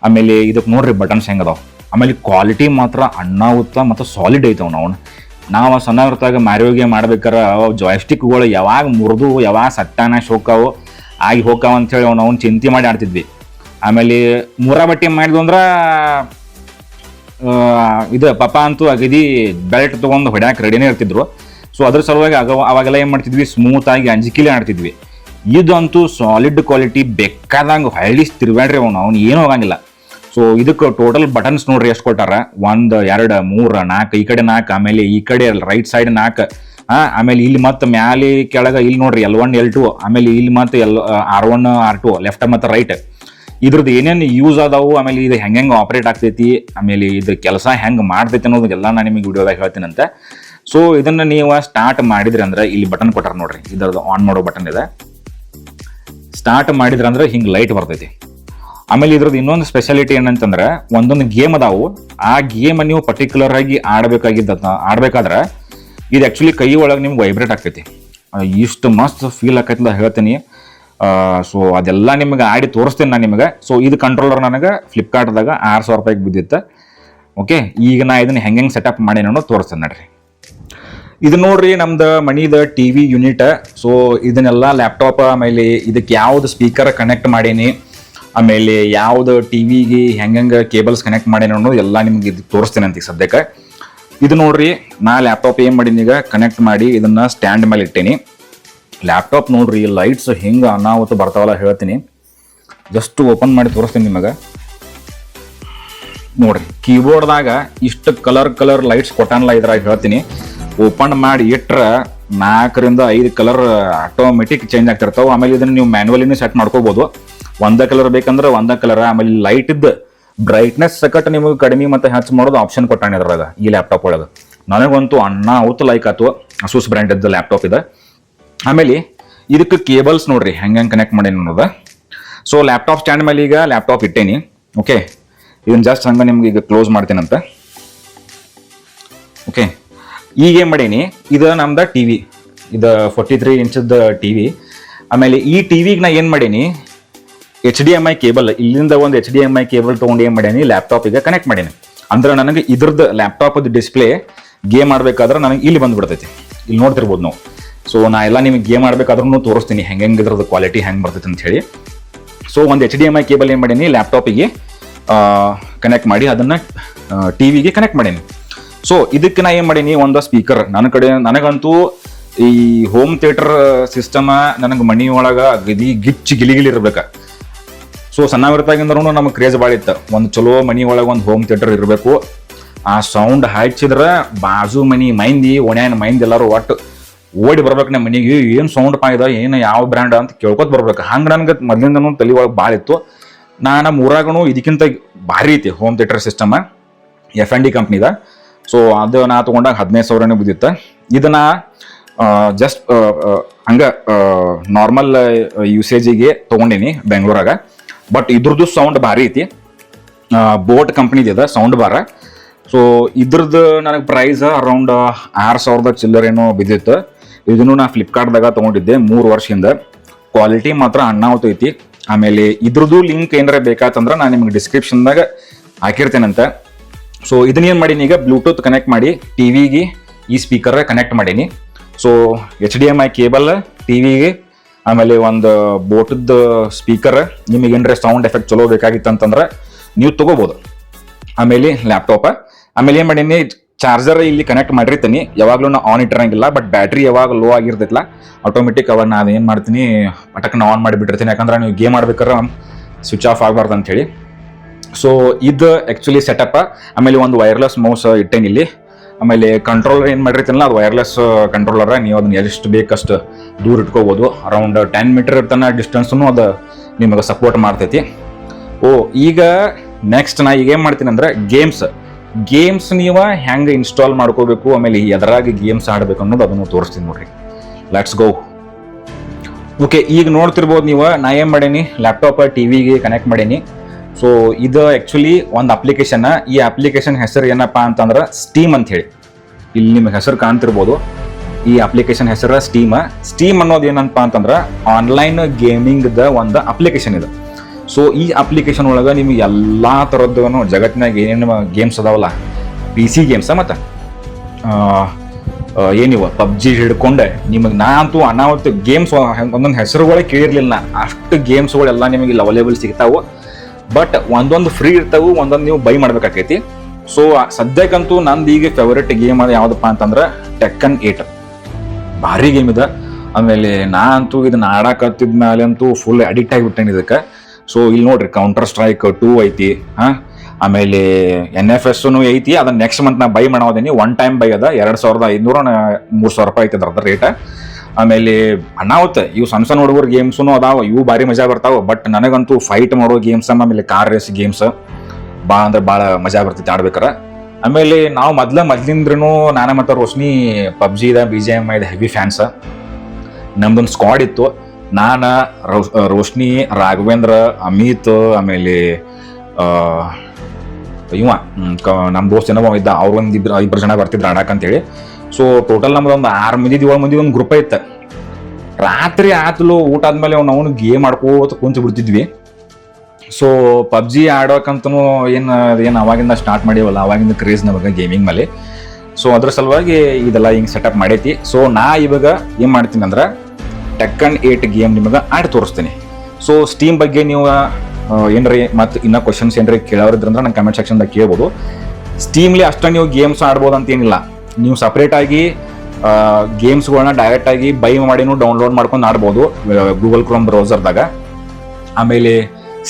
ಆಮೇಲೆ ಇದಕ್ಕೆ ನೋಡ್ರಿ ಬಟನ್ಸ್ ಹೆಂಗದಾವ. ಆಮೇಲೆ ಕ್ವಾಲಿಟಿ ಮಾತ್ರ ಅಣ್ಣಾವುತ್ತ ಮತ್ತು ಸಾಲಿಡ್ ಐತವ್. ನಾವು ಸಣ್ಣವ್ರತಾಗ ಮ್ಯಾರಿಯೋಗೆ ಮಾಡ್ಬೇಕಾರೆ ಜಾಯ್ಸ್ಟಿಕ್ಗಳು ಯಾವಾಗ ಮುರಿದು ಯಾವಾಗ ಸಟ್ಟಾನ ಶೋಕಾವು ಆಗಿ ಹೋಕಾವ ಅಂಥೇಳಿ ನಾವು ಚಿಂತೆ ಮಾಡಿ ಆಡ್ತಿದ್ವಿ. ಆಮೇಲೆ ಬಟ್ಟೆ ಮಾಡಿದ್ವು ಅಂದ್ರೆ ಇದು ಪಾಪ ಅಂತೂ ಅಗದಿ ಬೆಲ್ಟ್ ತೊಗೊಂಡು ಹೊಡ್ಯಾಕೆ ರೆಡಿನೇ ಇರ್ತಿದ್ರು. ಸೊ ಅದ್ರ ಸಲುವಾಗಿ ಅವಾಗೆಲ್ಲ ಏನು ಮಾಡ್ತಿದ್ವಿ, ಸ್ಮೂತಾಗಿ ಅಂಜಿಕಿಲೆ ಆಡ್ತಿದ್ವಿ. ಇದಂತೂ ಸಾಲಿಡ್ ಕ್ವಾಲಿಟಿ, ಬೇಕಾದಂಗೆ ಹಳ್ಳಿ ತಿರುಗಾಡ್ರಿ ಅವ್ನು ಏನೂ ಹೋಗಂಗಿಲ್ಲ. ಸೊ ಇದಕ್ಕೆ ಟೋಟಲ್ ಬಟನ್ಸ್ ನೋಡ್ರಿ ಎಷ್ಟು ಕೊಟ್ಟಾರ. 1 2 3 4, ಈ ಕಡೆ 4, ಆಮೇಲೆ ಈ ಕಡೆ ರೈಟ್ ಸೈಡ್ 4, ಆಮೇಲೆ ಇಲ್ಲಿ ಮತ್ತೆ ಮ್ಯಾಲೆ ಕೆಳಗೆ ಇಲ್ಲಿ ನೋಡ್ರಿ L1 L2, ಆಮೇಲೆ ಇಲ್ಲಿ ಮತ್ತೆ R1 R2 ಲೆಫ್ಟ್ ಮತ್ತು ರೈಟ್. ಇದ್ರದ್ದು ಏನೇನು ಯೂಸ್ ಅದಾವು, ಆಮೇಲೆ ಇದು ಹೆಂಗೆ ಆಪ್ರೇಟ್ ಆಗ್ತೈತಿ, ಆಮೇಲೆ ಇದು ಕೆಲಸ ಹೆಂಗೆ ಮಾಡ್ತೈತಿ ಅನ್ನೋದೆಲ್ಲ ನಾನು ನಿಮಗೆ ವಿಡಿಯೋದಾಗ ಹೇಳ್ತೀನಂತೆ. ಸೊ ಇದನ್ನು ನೀವು ಸ್ಟಾರ್ಟ್ ಮಾಡಿದ್ರಿ ಅಂದ್ರೆ ಇಲ್ಲಿ ಬಟನ್ ಕೊಟ್ಟಾರ ನೋಡ್ರಿ, ಇದರದ್ದು ಆನ್ ಮಾಡೋ ಬಟನ್ ಇದೆ. ಸ್ಟಾರ್ಟ್ ಮಾಡಿದ್ರಿ ಅಂದ್ರೆ ಹಿಂಗೆ ಲೈಟ್ ಬರ್ತೈತಿ. ಆಮೇಲೆ ಇದ್ರದ್ದು ಇನ್ನೊಂದು ಸ್ಪೆಷಾಲಿಟಿ ಏನಂತಂದ್ರೆ, ಒಂದೊಂದು ಗೇಮ್ ಅದಾವು. ಆ ಗೇಮ್ ನೀವು ಪರ್ಟಿಕ್ಯುಲರ್ ಆಗಿ ಆಡ್ಬೇಕಾದ್ರೆ ಇದು ಆ್ಯಕ್ಚುಲಿ ಕೈ ಒಳಗೆ ನಿಮ್ಗೆ ವೈಬ್ರೇಟ್ ಆಗ್ತೈತಿ. ಇಷ್ಟು ಮಸ್ತ್ ಫೀಲ್ ಆಕೈತಿ ಹೇಳ್ತೀನಿ. ಸೊ ಅದೆಲ್ಲ ನಿಮ್ಗೆ ಆಡಿ ತೋರಿಸ್ತೀನಿ ನಾನು ನಿಮಗೆ. ಸೊ ಇದು ಕಂಟ್ರೋಲರ್ ನನಗೆ ಫ್ಲಿಪ್ಕಾರ್ಟ್ದಾಗ 6,000 ರೂಪಾಯಿಗೆ ಬಿದ್ದಿತ್ತು. ಓಕೆ, ಈಗ ನಾ ಇದನ್ನ ಹೆಂಗೆ ಸೆಟಪ್ ಮಾಡಿ ನಾನು ತೋರಿಸ್ತೇನೆ ನೋಡ್ರಿ. ಇದು ನೋಡ್ರಿ ನಮ್ದು ಮನಿದ TV ಯೂನಿಟ್. ಸೊ ಇದನ್ನೆಲ್ಲ ಲ್ಯಾಪ್ಟಾಪ್, ಆಮೇಲೆ ಇದಕ್ಕೆ ಯಾವ್ದು ಸ್ಪೀಕರ್ ಕನೆಕ್ಟ್ ಮಾಡೀನಿ, ಆಮೇಲೆ ಯಾವ್ದು ಟಿವಿಗೆ ಹೆಂಗೆ ಕೇಬಲ್ಸ್ ಕನೆಕ್ಟ್ ಮಾಡೀನಿ ಅನ್ನೋದು ಎಲ್ಲ ನಿಮ್ಗೆ ಇದು ತೋರಿಸ್ತೇನೆ ಅಂತ ಸದ್ಯಕ್ಕೆ. ಇದು ನೋಡ್ರಿ, ನಾ ಲ್ಯಾಪ್ಟಾಪ್ ಏನು ಮಾಡೀನಿ ಈಗ ಕನೆಕ್ಟ್ ಮಾಡಿ ಇದನ್ನ ಸ್ಟ್ಯಾಂಡ್ ಮೇಲೆ ಇಟ್ಟೀನಿ. ಲ್ಯಾಪ್ಟಾಪ್ ನೋಡ್ರಿ ಲೈಟ್ಸ್ ಹೆಂಗೆ ಅನಾಹುತ ಬರ್ತಾವಲ್ಲ ಹೇಳ್ತೀನಿ. ಜಸ್ಟ್ ಓಪನ್ ಮಾಡಿ ತೋರಿಸ್ತೀನಿ ನಿಮಗೆ. ನೋಡ್ರಿ ಕೀಬೋರ್ಡ್ದಾಗ ಇಷ್ಟು ಕಲರ್ ಲೈಟ್ಸ್ ಕೊಟ್ಟಾನಲ್ಲ ಇದ್ರಾಗ ಹೇಳ್ತೀನಿ. ಓಪನ್ ಮಾಡಿ ಇಟ್ರೆ 4 ರಿಂದ 5 ಕಲರ್ ಆಟೋಮೆಟಿಕ್ ಚೇಂಜ್ ಆಗ್ತಿರ್ತಾವೆ. ಆಮೇಲೆ ಇದನ್ನು ನೀವು ಮ್ಯಾನ್ಯುವಲಿನೇ ಸೆಟ್ ಮಾಡ್ಕೋಬೋದು. ಒಂದೇ ಕಲರ್ ಬೇಕಂದ್ರೆ ಒಂದೇ ಕಲರ್. ಆಮೇಲೆ ಲೈಟ್ ಇದ್ದು ಬ್ರೈಟ್ನೆಸ್ ಸಕಟ್ ನಿಮಗೆ ಕಡಿಮೆ ಮತ್ತು ಹೆಚ್ಚು ಮಾಡೋದು ಆಪ್ಷನ್ ಕೊಟ್ಟಾನೆ ಇದ್ರಾಗ ಈ ಲ್ಯಾಪ್ಟಾಪ್ ಒಳಗೆ. ನನಗಂತೂ ಅವತ್ತು ಲೈಕ್ ಆಯ್ತು. ಅಸೂಸ್ ಬ್ರ್ಯಾಂಡ್ ಇದ್ದ ಲ್ಯಾಪ್ಟಾಪ್ ಇದೆ. ಆಮೇಲೆ ಇದಕ್ಕೆ ಕೇಬಲ್ಸ್ ನೋಡ್ರಿ ಹೆಂಗೆ ಕನೆಕ್ಟ್ ಮಾಡೀನಿ ಅನ್ನೋದು. ಸೊ ಲ್ಯಾಪ್ಟಾಪ್ ಸ್ಟ್ಯಾಂಡ್ ಮೇಲೆ ಈಗ ಲ್ಯಾಪ್ಟಾಪ್ ಇಟ್ಟೇನಿ. ಓಕೆ, ಇದನ್ನ ಜಸ್ಟ್ ಹಂಗೆ ನಿಮ್ಗೆ ಈಗ ಕ್ಲೋಸ್ ಮಾಡ್ತೀನಂತ. ಓಕೆ, ಈಗ ಏನು ಮಾಡೀನಿ, ಇದು ನಮ್ದು TV, ಇದು 43 ಇಂಚದ TV. ಆಮೇಲೆ ಈ ಟಿವಿಗೆ ನಾ ಏನು ಮಾಡೀನಿ, HDMI ಕೇಬಲ್, ಇಲ್ಲಿಂದ ಒಂದು HDMI ಕೇಬಲ್ ತೊಗೊಂಡು ಏನು ಮಾಡೀನಿ ಲ್ಯಾಪ್ಟಾಪಿಗೆ ಕನೆಕ್ಟ್ ಮಾಡೀನಿ. ಅಂದ್ರೆ ನನಗೆ ಇದ್ರದ್ದು ಲ್ಯಾಪ್ಟಾಪದ ಡಿಸ್ಪ್ಲೇ ಗೇಮ್ ಆಡ್ಬೇಕಾದ್ರೆ ನನಗೆ ಇಲ್ಲಿ ಬಂದ್ಬಿಡ್ತೈತಿ. ಇಲ್ಲಿ ನೋಡ್ತಿರ್ಬೋದು ನಾವು. ಸೊ ನಾ ಎಲ್ಲ ನಿಮಗೆ ಗೇಮ್ ಆಡ್ಬೇಕಾದ್ರೂ ತೋರಿಸ್ತೀನಿ ಹೆಂಗೆ ಇದ್ರದ್ದು ಕ್ವಾಲಿಟಿ ಹೆಂಗೆ ಬರ್ತೈತೆ ಅಂತ ಹೇಳಿ. ಸೊ ಒಂದು HDMI ಕೇಬಲ್ ಏನು ಮಾಡೀನಿ ಲ್ಯಾಪ್ಟಾಪಿಗೆ ಕನೆಕ್ಟ್ ಮಾಡಿ ಅದನ್ನು ಟಿವಿಗೆ ಕನೆಕ್ಟ್ ಮಾಡೀನಿ. ಸೊ ಇದಕ್ಕೆ ನಾ ಏನು ಮಾಡೀನಿ, ಒಂದು ಸ್ಪೀಕರ್ ನನಗಂತೂ ಈ ಹೋಮ್ ಥಿಯೇಟರ್ ಸಿಸ್ಟಮ ನನಗೆ ಮನಿ ಒಳಗೆ ಗಿಲಿಗಿಲಿ ಇರ್ಬೇಕು. ಸೊ ಸಣ್ಣವಿರ್ತಾಗಿಂದ್ರೂ ನಮಗೆ ಕ್ರೇಜ್ ಭಾಳ ಇತ್ತು, ಒಂದು ಚಲೋ ಮನಿ ಒಳಗೆ ಒಂದು ಹೋಮ್ ಥಿಯೇಟರ್ ಇರಬೇಕು. ಆ ಸೌಂಡ್ ಹಚ್ಚಿದ್ರೆ ಬಾಜು ಮನಿ ಮಂದಿ ಒಣ್ಯಾನ ಮಂದಿ ಎಲ್ಲರೂ ಒಟ್ಟು ಓಡಿ ಬರ್ಬೇಕು ನಮ್ಮ ಮನೆಗೆ. ಏನು ಸೌಂಡ್ ಪಾಯ್ದ, ಏನು ಯಾವ ಬ್ರ್ಯಾಂಡ್ ಅಂತ ಕೇಳ್ಕೊತ ಬರ್ಬೇಕು. ಹಂಗೆ ನನಗೆ ಮೊದಲಿಂದನೂ ತಲೆ ಒಳಗೆ ಭಾಳ ಇತ್ತು. ನಮ್ಮ ಊರಾಗೂ ಇದಕ್ಕಿಂತ ಭಾರಿ ಐತಿ ಹೋಮ್ ಥಿಯೇಟರ್ ಸಿಸ್ಟಮ, F&D ಕಂಪ್ನಿದ. ಸೊ ಅದು ನಾ ತೊಗೊಂಡಾಗ 15,000 ಬಿದ್ದಿತ್ತು. ಇದನ್ನ ಜಸ್ಟ್ ಹಂಗೆ ನಾರ್ಮಲ್ ಯೂಸೇಜಿಗೆ ತೊಗೊಂಡೀನಿ ಬೆಂಗಳೂರಾಗ. ಬಟ್ ಇದ್ರದ್ದು ಸೌಂಡ್ ಭಾರಿ ಐತಿ. ಬೋಟ್ ಕಂಪ್ನಿದಿದೆ ಸೌಂಡ್ ಬಾರ. ಸೊ ಇದ್ರದ್ದು ನನಗೆ ಪ್ರೈಸ್ ಅರೌಂಡ್ 6,000 ಚಿಲ್ಲರೇನೋ ಬಿದ್ದಿತ್ತು. ಇದನ್ನು ನಾ ಫ್ಲಿಪ್ಕಾರ್ಟ್ದಾಗ ತೊಗೊಂಡಿದ್ದೆ 3 ವರ್ಷದಿಂದ. ಕ್ವಾಲಿಟಿ ಮಾತ್ರ ಅಣ್ಣಾವತ್ತು ಐತಿ. ಆಮೇಲೆ ಇದ್ರದ್ದು ಲಿಂಕ್ ಏನಾರ ಬೇಕಾತಂದ್ರೆ ನಾನು ನಿಮ್ಗೆ ಡಿಸ್ಕ್ರಿಪ್ಷನ್ದಾಗ ಹಾಕಿರ್ತೇನಂತೆ. ಸೊ ಇದನ್ನೇನು ಮಾಡೀನಿ, ಈಗ ಬ್ಲೂಟೂತ್ ಕನೆಕ್ಟ್ ಮಾಡಿ ಟಿವಿಗೆ ಈ ಸ್ಪೀಕರ್ ಕನೆಕ್ಟ್ ಮಾಡೀನಿ. ಸೊ HDMI ಕೇಬಲ್ ಟಿವಿಗೆ, ಆಮೇಲೆ ಒಂದು ಬೋಟದ ಸ್ಪೀಕರ್. ನಿಮಗೆ ಏನಾರ ಸೌಂಡ್ ಎಫೆಕ್ಟ್ ಚಲೋ ಬೇಕಾಗಿತ್ತಂತಂದ್ರೆ ನೀವು ತಗೋಬೋದು. ಆಮೇಲೆ ಲ್ಯಾಪ್ಟಾಪ್, ಆಮೇಲೆ ಏನು ಮಾಡೀನಿ, ಚಾರ್ಜರ್ ಇಲ್ಲಿ ಕನೆಕ್ಟ್ ಮಾಡಿರ್ತೀನಿ. ಯಾವಾಗಲೂ ನಾ ಆನ್ ಇಟ್ಟಿರಂಗಿಲ್ಲ, ಬಟ್ ಬ್ಯಾಟ್ರಿ ಯಾವಾಗ ಲೋ ಆಗಿರ್ತೈತಲ್ಲ ಆಟೋಮೆಟಿಕ್ ಅವಾಗ ನಾನು ಏನು ಮಾಡ್ತೀನಿ, ಪಟಕ್ನ ಆನ್ ಮಾಡಿಬಿಟ್ಟಿರ್ತೀನಿ. ಯಾಕಂದ್ರೆ ನೀವು ಗೇಮ್ ಆಡ್ಬೇಕಾದ್ರೆ ಸ್ವಿಚ್ ಆಫ್ ಆಗಬಾರ್ದು ಅಂಥೇಳಿ. ಸೊ ಇದು ಆ್ಯಕ್ಚುಲಿ ಸೆಟಪ್. ಆಮೇಲೆ ಒಂದು ವೈರ್ಲೆಸ್ ಮೌಸ್ ಇಟ್ಟೇನಿ ಇಲ್ಲಿ. ಆಮೇಲೆ ಕಂಟ್ರೋಲರ್ ಏನು ಮಾಡಿರ್ತೀನಲ್ಲ, ಅದು ವೈರ್ಲೆಸ್ ಕಂಟ್ರೋಲರ. ನೀವು ಅದನ್ನ ಎಷ್ಟು ಬೇಕಷ್ಟು ದೂರ ಇಟ್ಕೋಬೋದು. ಅರೌಂಡ್ 10 ಮೀಟರ್ ತನಕ ಡಿಸ್ಟೆನ್ಸ್ನು ಅದು ನಿಮಗೆ ಸಪೋರ್ಟ್ ಮಾಡ್ತೈತಿ. ಈಗ ನೆಕ್ಸ್ಟ್ ನಾ ಈಗ ಏನು ಮಾಡ್ತೀನಿ ಅಂದ್ರೆ ಗೇಮ್ಸ್ ನೀವು ಹೆಂಗೆ ಇನ್ಸ್ಟಾಲ್ ಮಾಡ್ಕೋಬೇಕು, ಆಮೇಲೆ ಎದರಾಗಿ ಗೇಮ್ಸ್ ಆಡಬೇಕು ಅನ್ನೋದು ಅದನ್ನು ತೋರಿಸ್ತೀನಿ ನೋಡ್ರಿ. Let's go. ಓಕೆ, ಈಗ ನೋಡ್ತಿರ್ಬೋದು ನೀವು, ನಾ ಏನು ಮಾಡೀನಿ, ಲ್ಯಾಪ್ಟಾಪ್ ಟಿವಿಗೆ ಕನೆಕ್ಟ್ ಮಾಡೀನಿ. ಸೊ ಇದು ಆ್ಯಕ್ಚುಲಿ ಒಂದು ಅಪ್ಲಿಕೇಶನ್. ಈ ಅಪ್ಲಿಕೇಶನ್ ಹೆಸರು ಏನಪ್ಪ ಅಂತಂದ್ರೆ ಸ್ಟೀಮ್ ಅಂತ ಹೇಳಿ. ಇಲ್ಲಿ ನಿಮಗೆ ಹೆಸರು ಕಾಣ್ತಿರ್ಬೋದು. ಈ ಅಪ್ಲಿಕೇಶನ್ ಹೆಸರು ಸ್ಟೀಮ್ ಅನ್ನೋದು ಏನಪ್ಪ ಅಂತಂದ್ರೆ ಆನ್ಲೈನ್ ಗೇಮಿಂಗ್ದ ಒಂದು ಅಪ್ಲಿಕೇಶನ್ ಇದೆ. ಸೊ ಈ ಅಪ್ಲಿಕೇಶನ್ ಒಳಗೆ ನಿಮ್ಗೆ ಎಲ್ಲ ಥರದ್ದು ಜಗತ್ತಿನಾಗ ಏನೇನು ಗೇಮ್ಸ್ ಅದಾವಲ್ಲ, PC ಗೇಮ್ಸ ಮತ್ತು ಏನಿವ PUBG ಹಿಡ್ಕೊಂಡೆ ನಿಮಗೆ ನಾ ಅಂತೂ ಅನಾವತ್ತು ಗೇಮ್ಸ್ ಒಂದೊಂದು ಹೆಸರುಗಳೇ ಕೇಳಿರ್ಲಿಲ್ಲ. ಅಷ್ಟು ಗೇಮ್ಸ್ಗಳೆಲ್ಲ ನಿಮಗೆ ಇಲ್ಲಿ ಅವೈಲೇಬಲ್ ಸಿಗ್ತಾವೆ. ಬಟ್ ಒಂದೊಂದು ಫ್ರೀ ಇರ್ತಾವೆ, ಒಂದೊಂದು ನೀವು ಬೈ ಮಾಡ್ಬೇಕಾಕೈತಿ. ಸೊ ಸದ್ಯಕ್ಕಂತೂ ನಂದು ಈಗ ಫೇವರೆಟ್ ಗೇಮ್ ಅದು ಯಾವುದಪ್ಪ ಅಂತಂದ್ರೆ ಟೆಕ್ಕನ್ 8. ಭಾರಿ ಗೇಮ್ ಇದೆ. ಆಮೇಲೆ ನಾ ಅಂತೂ ಇದನ್ನ ಆಡಾಕತ್ತಿದ ಮೇಲೆ ಅಂತೂ ಫುಲ್ ಅಡಿಕ್ಟ್ ಆಗಿಬಿಟ್ಟೇನೆ ಇದಕ್ಕೆ. ಸೊ ಇಲ್ಲಿ ನೋಡ್ರಿ, ಕೌಂಟರ್ ಸ್ಟ್ರೈಕ್ 2 ಐತಿ. ಆಮೇಲೆ NFS ಐತಿ. ಅದನ್ನ ನೆಕ್ಸ್ಟ್ ಮಂತ್ ನಾ ಬೈ ಮಾಡೋದೀನಿ. ಒನ್ ಟೈಮ್ ಬೈ ಅದ 2,500 3,000 ರೂಪಾಯಿ ಐತಿ ಅದ್ರದ್ದು ರೇಟ್. ಆಮೇಲೆ ಅಣ್ಣಾವತ್ತೆ ಇವು ಸಣ್ಣ ಸಣ್ಣ ಹುಡುಗರು ಗೇಮ್ಸೂ ಅದಾವ, ಇವು ಭಾರಿ ಮಜಾ ಬರ್ತಾವ. ಬಟ್ ನನಗಂತೂ ಫೈಟ್ ಮಾಡೋ ಗೇಮ್ಸ್, ಆಮೇಲೆ ಕಾರ್ ರೇಸ್ ಗೇಮ್ಸ್ ಭಾಳ ಅಂದ್ರೆ ಭಾಳ ಮಜಾ ಬರ್ತೈತಿ ಆಡ್ಬೇಕಾರೆ. ಆಮೇಲೆ ನಾವು ಮೊದ್ಲಿಂದ್ರೂ ನಾನು ಮತ್ತು Roshni PUBG BGMI heavy fans. ನಮ್ದೊಂದು ಸ್ಕ್ವಾಡ್ ಇತ್ತು. ನಾನು, ರೋಶ್ನಿ, ರಾಘವೇಂದ್ರ, ಅಮಿತ್, ಆಮೇಲೆ ನಮ್ಮ ದೋಸ್ತ್ ಏನೋ ಇದ್ದ, ಅವ್ರು ಒಂದು 2 ಜನ ಬರ್ತಿದ್ರು ಆಡಕ್ಕಂತೇಳಿ. ಸೊ ಟೋಟಲ್ ನಮ್ದೊಂದು 6 ಮಂದಿ 7 ಮಂದಿ ಒಂದು ಗ್ರೂಪ್ ಇತ್ತು. ರಾತ್ರಿ ಆತಲು ಊಟ ಆದ್ಮೇಲೆ ನಾವು ಗೇಮ್ ಆಡ್ಕೋತ ಕುಂತು ಬಿಡ್ತಿದ್ವಿ. ಸೊ PUBG ಆಡೋಕಂತೂ ಏನು ಅವಾಗಿಂದ ಸ್ಟಾರ್ಟ್ ಮಾಡಿವಲ್ಲ, ಅವಾಗಿಂದ ಕ್ರೇಜ್ ನಮಗೆ ಗೇಮಿಂಗ್ ಮೇಲೆ. ಸೊ ಅದ್ರ ಸಲುವಾಗಿ ಇದೆಲ್ಲ ಹಿಂಗೆ ಸೆಟಪ್ ಮಾಡೈತಿ. ಸೊ ನಾ ಇವಾಗ ಏನು ಮಾಡ್ತೀನಿ ಅಂದ್ರೆ ಟೆಕ್ಕನ್ 8 ಗೇಮ್ ನಿಮಗೆ ಆಡಿ ತೋರಿಸ್ತೀನಿ. ಸೊ ಸ್ಟೀಮ್ ಬಗ್ಗೆ ನೀವು ಏನ್ರಿ ಮತ್ತು ಇನ್ನೂ ಕ್ವಶನ್ಸ್ ಏನ್ರಿ ಕೇಳೋರಿದ್ರಂದ್ರೆ ನಂಗೆ ಕಮೆಂಟ್ ಸೆಕ್ಷನ್ದಾಗ ಕೇಳ್ಬೋದು. ಸ್ಟೀಮ್ಲಿ ಅಷ್ಟೇ ನೀವು ಗೇಮ್ಸ್ ಆಡ್ಬೋದು ಅಂತೇನಿಲ್ಲ. ನೀವು ಸಪ್ರೇಟಾಗಿ ಗೇಮ್ಸ್ಗಳನ್ನ ಡೈರೆಕ್ಟಾಗಿ ಬೈ ಮಾಡಿನೂ ಡೌನ್ಲೋಡ್ ಮಾಡ್ಕೊಂಡು ಆಡ್ಬೋದು ಗೂಗಲ್ ಕ್ರೋಮ್ ಬ್ರೌಸರ್ದಾಗ. ಆಮೇಲೆ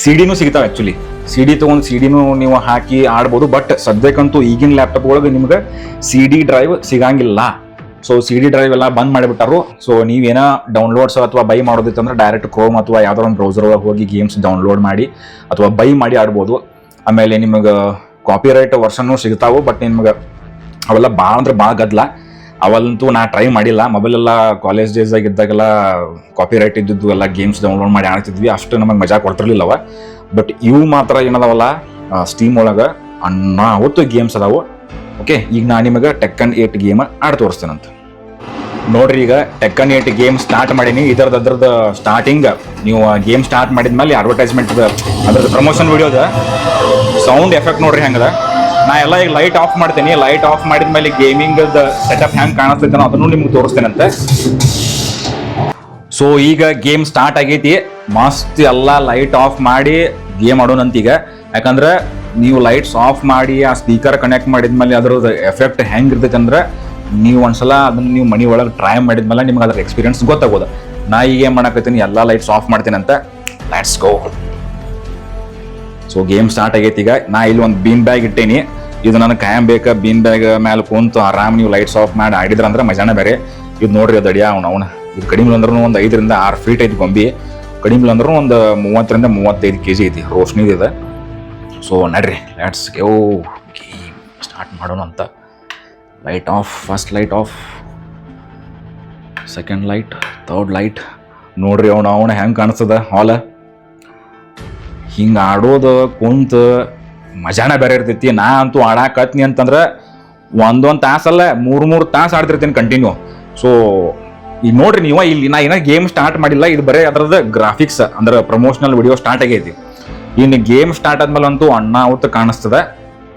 CD ಸಿಗ್ತಾವೆ. ಆ್ಯಕ್ಚುಲಿ CD ತೊಗೊಂಡು CD ನೀವು ಹಾಕಿ ಆಡ್ಬೋದು. ಬಟ್ ಸದ್ಯಕ್ಕಂತೂ ಈಗಿನ ಲ್ಯಾಪ್ಟಾಪ್ಗಳಿಗೆ ನಿಮ್ಗೆ CD ಡ್ರೈವ್ ಸಿಗಂಗಿಲ್ಲ. ಸೊ CD ಡ್ರೈವ್ ಎಲ್ಲ ಬಂದ್ ಮಾಡಿಬಿಟ್ಟಾರು. ಸೊ ನೀವೇನೋ ಡೌನ್ಲೋಡ್ಸ್ ಅಥವಾ ಬೈ ಮಾಡೋದಿತ್ತಂದ್ರೆ ಡೈರೆಕ್ಟ್ ಕ್ರೋಮ್ ಅಥವಾ ಯಾವ್ದಾರ ಒಂದು ಬ್ರೌಸರ್ ಒಳಗೆ ಹೋಗಿ ಗೇಮ್ಸ್ ಡೌನ್ಲೋಡ್ ಮಾಡಿ ಅಥವಾ ಬೈ ಮಾಡಿ ಆಡ್ಬೋದು. ಆಮೇಲೆ ನಿಮಗೆ ಕಾಪಿರೈಟ್ ವರ್ಷನ್ನೂ ಸಿಗ್ತಾವೆ. ಬಟ್ ನಿಮ್ಗೆ ಅವೆಲ್ಲ ಭಾಳ ಅಂದ್ರೆ ಭಾಳ ಗದ್ದಲ. ಅವಲ್ಲಂತೂ ನಾ ಟ್ರೈ ಮಾಡಿಲ್ಲ. ಮೊಬೈಲೆಲ್ಲ ಕಾಲೇಜ್ ಡೇಸಾಗಿ ಇದ್ದಾಗೆಲ್ಲ ಕಾಪಿರೈಟ್ ಇದ್ದಿದ್ದು ಎಲ್ಲ ಗೇಮ್ಸ್ ಡೌನ್ಲೋಡ್ ಮಾಡಿ ಆಡ್ತಿದ್ವಿ. ಅಷ್ಟು ನಮಗೆ ಮಜಾ ಕೊಡ್ತಿರ್ಲಿಲ್ಲವ. ಬಟ್ ಇವು ಮಾತ್ರ ಏನದಾವಲ್ಲ ಸ್ಟೀಮ್ ಒಳಗೆ ಹೊತ್ತು ಗೇಮ್ಸ್ ಅದಾವು. ಓಕೆ, ಈಗ ನಾನು ನಿಮಗೆ ಟೆಕ್ಕನ್ 8 ಗೇಮ್ ಆಡಿ ತೋರಿಸ್ತೇನಂತ ನೋಡ್ರಿ. ಈಗ ಟೆಕ್ಕನ್ 8 ಗೇಮ್ ಸ್ಟಾರ್ಟ್ ಮಾಡೀನಿ. ಅದ್ರದ್ದು ಸ್ಟಾರ್ಟಿಂಗ್ ನೀವು ಗೇಮ್ ಸ್ಟಾರ್ಟ್ ಮಾಡಿದ್ಮೇಲೆ ಅಡ್ವರ್ಟೈಸ್ಮೆಂಟ್ ಅದ್ರದ್ದು ಪ್ರಮೋಷನ್ ವಿಡಿಯೋದ ಸೌಂಡ್ ಎಫೆಕ್ಟ್ ನೋಡ್ರಿ ಹೆಂಗದ. ನಾ ಎಲ್ಲ ಈಗ ಲೈಟ್ ಆಫ್ ಮಾಡ್ತೀನಿ. ಲೈಟ್ ಆಫ್ ಮಾಡಿದ್ಮೇಲೆ ಗೇಮಿಂಗ್ ಸೆಟಪ್ ಹೆಂಗೆ ಕಾಣಿಸ್ತೈತೆ ಅದನ್ನು ನಿಮ್ಗೆ ತೋರಿಸ್ತೇನಂತೆ. ಸೊ ಈಗ ಗೇಮ್ ಸ್ಟಾರ್ಟ್ ಆಗೈತಿ. ಮಸ್ತ್ ಎಲ್ಲ ಲೈಟ್ ಆಫ್ ಮಾಡಿ ಗೇಮ್ ಆಡೋಣಂತ ಈಗ. ಯಾಕಂದ್ರೆ ನೀವು ಲೈಟ್ಸ್ ಆಫ್ ಮಾಡಿ ಆ ಸ್ಪೀಕರ್ ಕನೆಕ್ಟ್ ಮಾಡಿದ್ಮೇಲೆ ಅದ್ರದ್ದು ಎಫೆಕ್ಟ್ ಹೆಂಗೆ ಇರ್ತೈತೆ ಅಂದ್ರೆ ನೀವು ಒಂದ್ಸಲ ಅದನ್ನ ನೀವು ಮನೆ ಒಳಗೆ ಟ್ರೈ ಮಾಡಿದ್ಮೇಲೆ ನಿಮ್ಗೆ ಅದ್ರ ಎಕ್ಸ್ಪೀರಿಯನ್ಸ್ ಗೊತ್ತಾಗೋದು. ನಾ ಈಗ ಏನು ಮಾಡಕತ್ತೀನಿ, ಎಲ್ಲ ಲೈಟ್ಸ್ ಆಫ್ ಮಾಡ್ತೀನಿ ಅಂತ. Let's go. So game start ಆಗೈತಿ. ಈಗ ನಾ ಇಲ್ಲಿ ಒಂದು ಬೀನ್ ಬ್ಯಾಗ್ ಇಟ್ಟೇನಿ. ಇದು ನನಗೆ ಕಾಯಂ ಬೇಕಾ. ಬೀನ್ ಬ್ಯಾಗ್ ಮೇಲೆ ಕುಂತು ಆರಾಮ್ ನೀವು ಲೈಟ್ಸ್ ಆಫ್ ಮಾಡಿ ಆಡಿದ್ರಂದ್ರೆ ಮಜಾನೇ ಬೇರೆ. ಇದು ನೋಡ್ರಿ, ಅದು ಅಡಿಯ ಅವನು ಇದು ಕಡಿಮೆ ಅಂದ್ರೂ ಒಂದು 5 ರಿಂದ 6 ಫೀಟ್ ಐತಿ ಗೊಂಬಿ. ಕಡಿಮೆ ಅಂದ್ರೂ ಒಂದು 30 ರಿಂದ 35 kg ಐತಿ. ರೋಶ್ನಿದಿದೆ. ಸೊ ನಡ್ರಿ, ಲೆಟ್ಸ್ ಗೋ. ಗೇಮ್ ಸ್ಟಾರ್ಟ್ ಮಾಡೋಣ ಅಂತ. Light off. First light off, second light, third light. ನೋಡ್ರಿ ಅವನು ಹೆಂಗೆ ಕಾಣಿಸ್ತದ ಹಾಲ. ಹಿಂಗೆ ಆಡೋದು ಕುಂತ ಮಜಾನ ಬೇರೆ ಇರ್ತೈತಿ. ನಾ ಅಂತೂ ಆಡಾಕತ್ನಿ ಅಂತಂದ್ರೆ ಒಂದೊಂದು ತಾಸಲ್ಲ 3 ತಾಸು ಆಡ್ತಿರ್ತೀನಿ ಕಂಟಿನ್ಯೂ. ಸೊ ಈಗ ನೋಡ್ರಿ ನೀವು ಇಲ್ಲಿ ನಾ ಏನೋ ಗೇಮ್ ಸ್ಟಾರ್ಟ್ ಮಾಡಿಲ್ಲ, ಇದು ಬರೀ ಅದ್ರದ್ದು ಗ್ರಾಫಿಕ್ಸ್ ಅಂದ್ರೆ ಪ್ರಮೋಷನಲ್ ವಿಡಿಯೋ ಸ್ಟಾರ್ಟ್ ಆಗೈತಿ. ಇನ್ನು ಗೇಮ್ ಸ್ಟಾರ್ಟ್ ಆದ್ಮೇಲೆ ಅಂತೂ ಅಣ್ಣ ಅವತ್ತು ಕಾಣಿಸ್ತದ.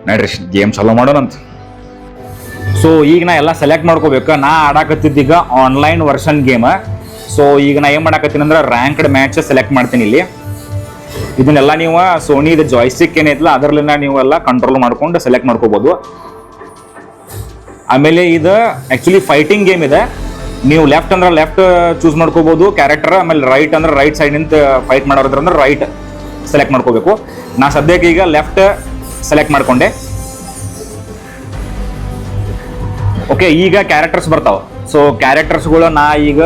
ನೋಡ್ರಿ ಗೇಮ್ ಚಲೋ ಮಾಡೋಣಂತ. ಸೊ ಈಗ ನಾ ಎಲ್ಲ ಸೆಲೆಕ್ಟ್ ಮಾಡ್ಕೋಬೇಕು. ನಾ ಆಡಾಕತ್ತಿದ್ದೀಗ ಆನ್ಲೈನ್ ವರ್ಷನ್ ಗೇಮ್. ಸೊ ಈಗ ನಾ ಏನು ಮಾಡಾಕತ್ತೀನಿ ಅಂದ್ರೆ ರ್ಯಾಂಕ್ಡ್ ಮ್ಯಾಚ್ ಸೆಲೆಕ್ಟ್ ಮಾಡ್ತೀನಿ ಇಲ್ಲಿ. ಇದನ್ನೆಲ್ಲ ನೀವು ಸೋನಿ ಇದು ಜಾಯ್ಸ್ಟಿಕ್ ಏನೈತಲ್ಲ ಅದರಲ್ಲಿನ ನೀವೆಲ್ಲ ಕಂಟ್ರೋಲ್ ಮಾಡ್ಕೊಂಡು ಸೆಲೆಕ್ಟ್ ಮಾಡ್ಕೋಬಹುದು. ಆಮೇಲೆ ಇದು ಆ್ಯಕ್ಚುಲಿ ಫೈಟಿಂಗ್ ಗೇಮ್ ಇದೆ. ನೀವು ಲೆಫ್ಟ್ ಅಂದ್ರೆ ಲೆಫ್ಟ್ ಚೂಸ್ ಮಾಡ್ಕೋಬಹುದು ಕ್ಯಾರೆಕ್ಟರ್, ಆಮೇಲೆ ರೈಟ್ ಅಂದ್ರೆ ರೈಟ್ ಸೈಡ್ ನಿಂತ ಫೈಟ್ ಮಾಡೋದ್ರ ಅಂದ್ರೆ ರೈಟ್ ಸೆಲೆಕ್ಟ್ ಮಾಡ್ಕೋಬೇಕು. ನಾ ಸದ್ಯಕ್ಕೆ ಈಗ ಲೆಫ್ಟ್ ಸೆಲೆಕ್ಟ್ ಮಾಡ್ಕೊಂಡೆ. ಓಕೆ, ಈಗ ಕ್ಯಾರೆಕ್ಟರ್ಸ್ ಬರ್ತಾವ. ಸೊ ಕ್ಯಾರೆಕ್ಟರ್ಸ್ಗಳು ನಾ ಈಗ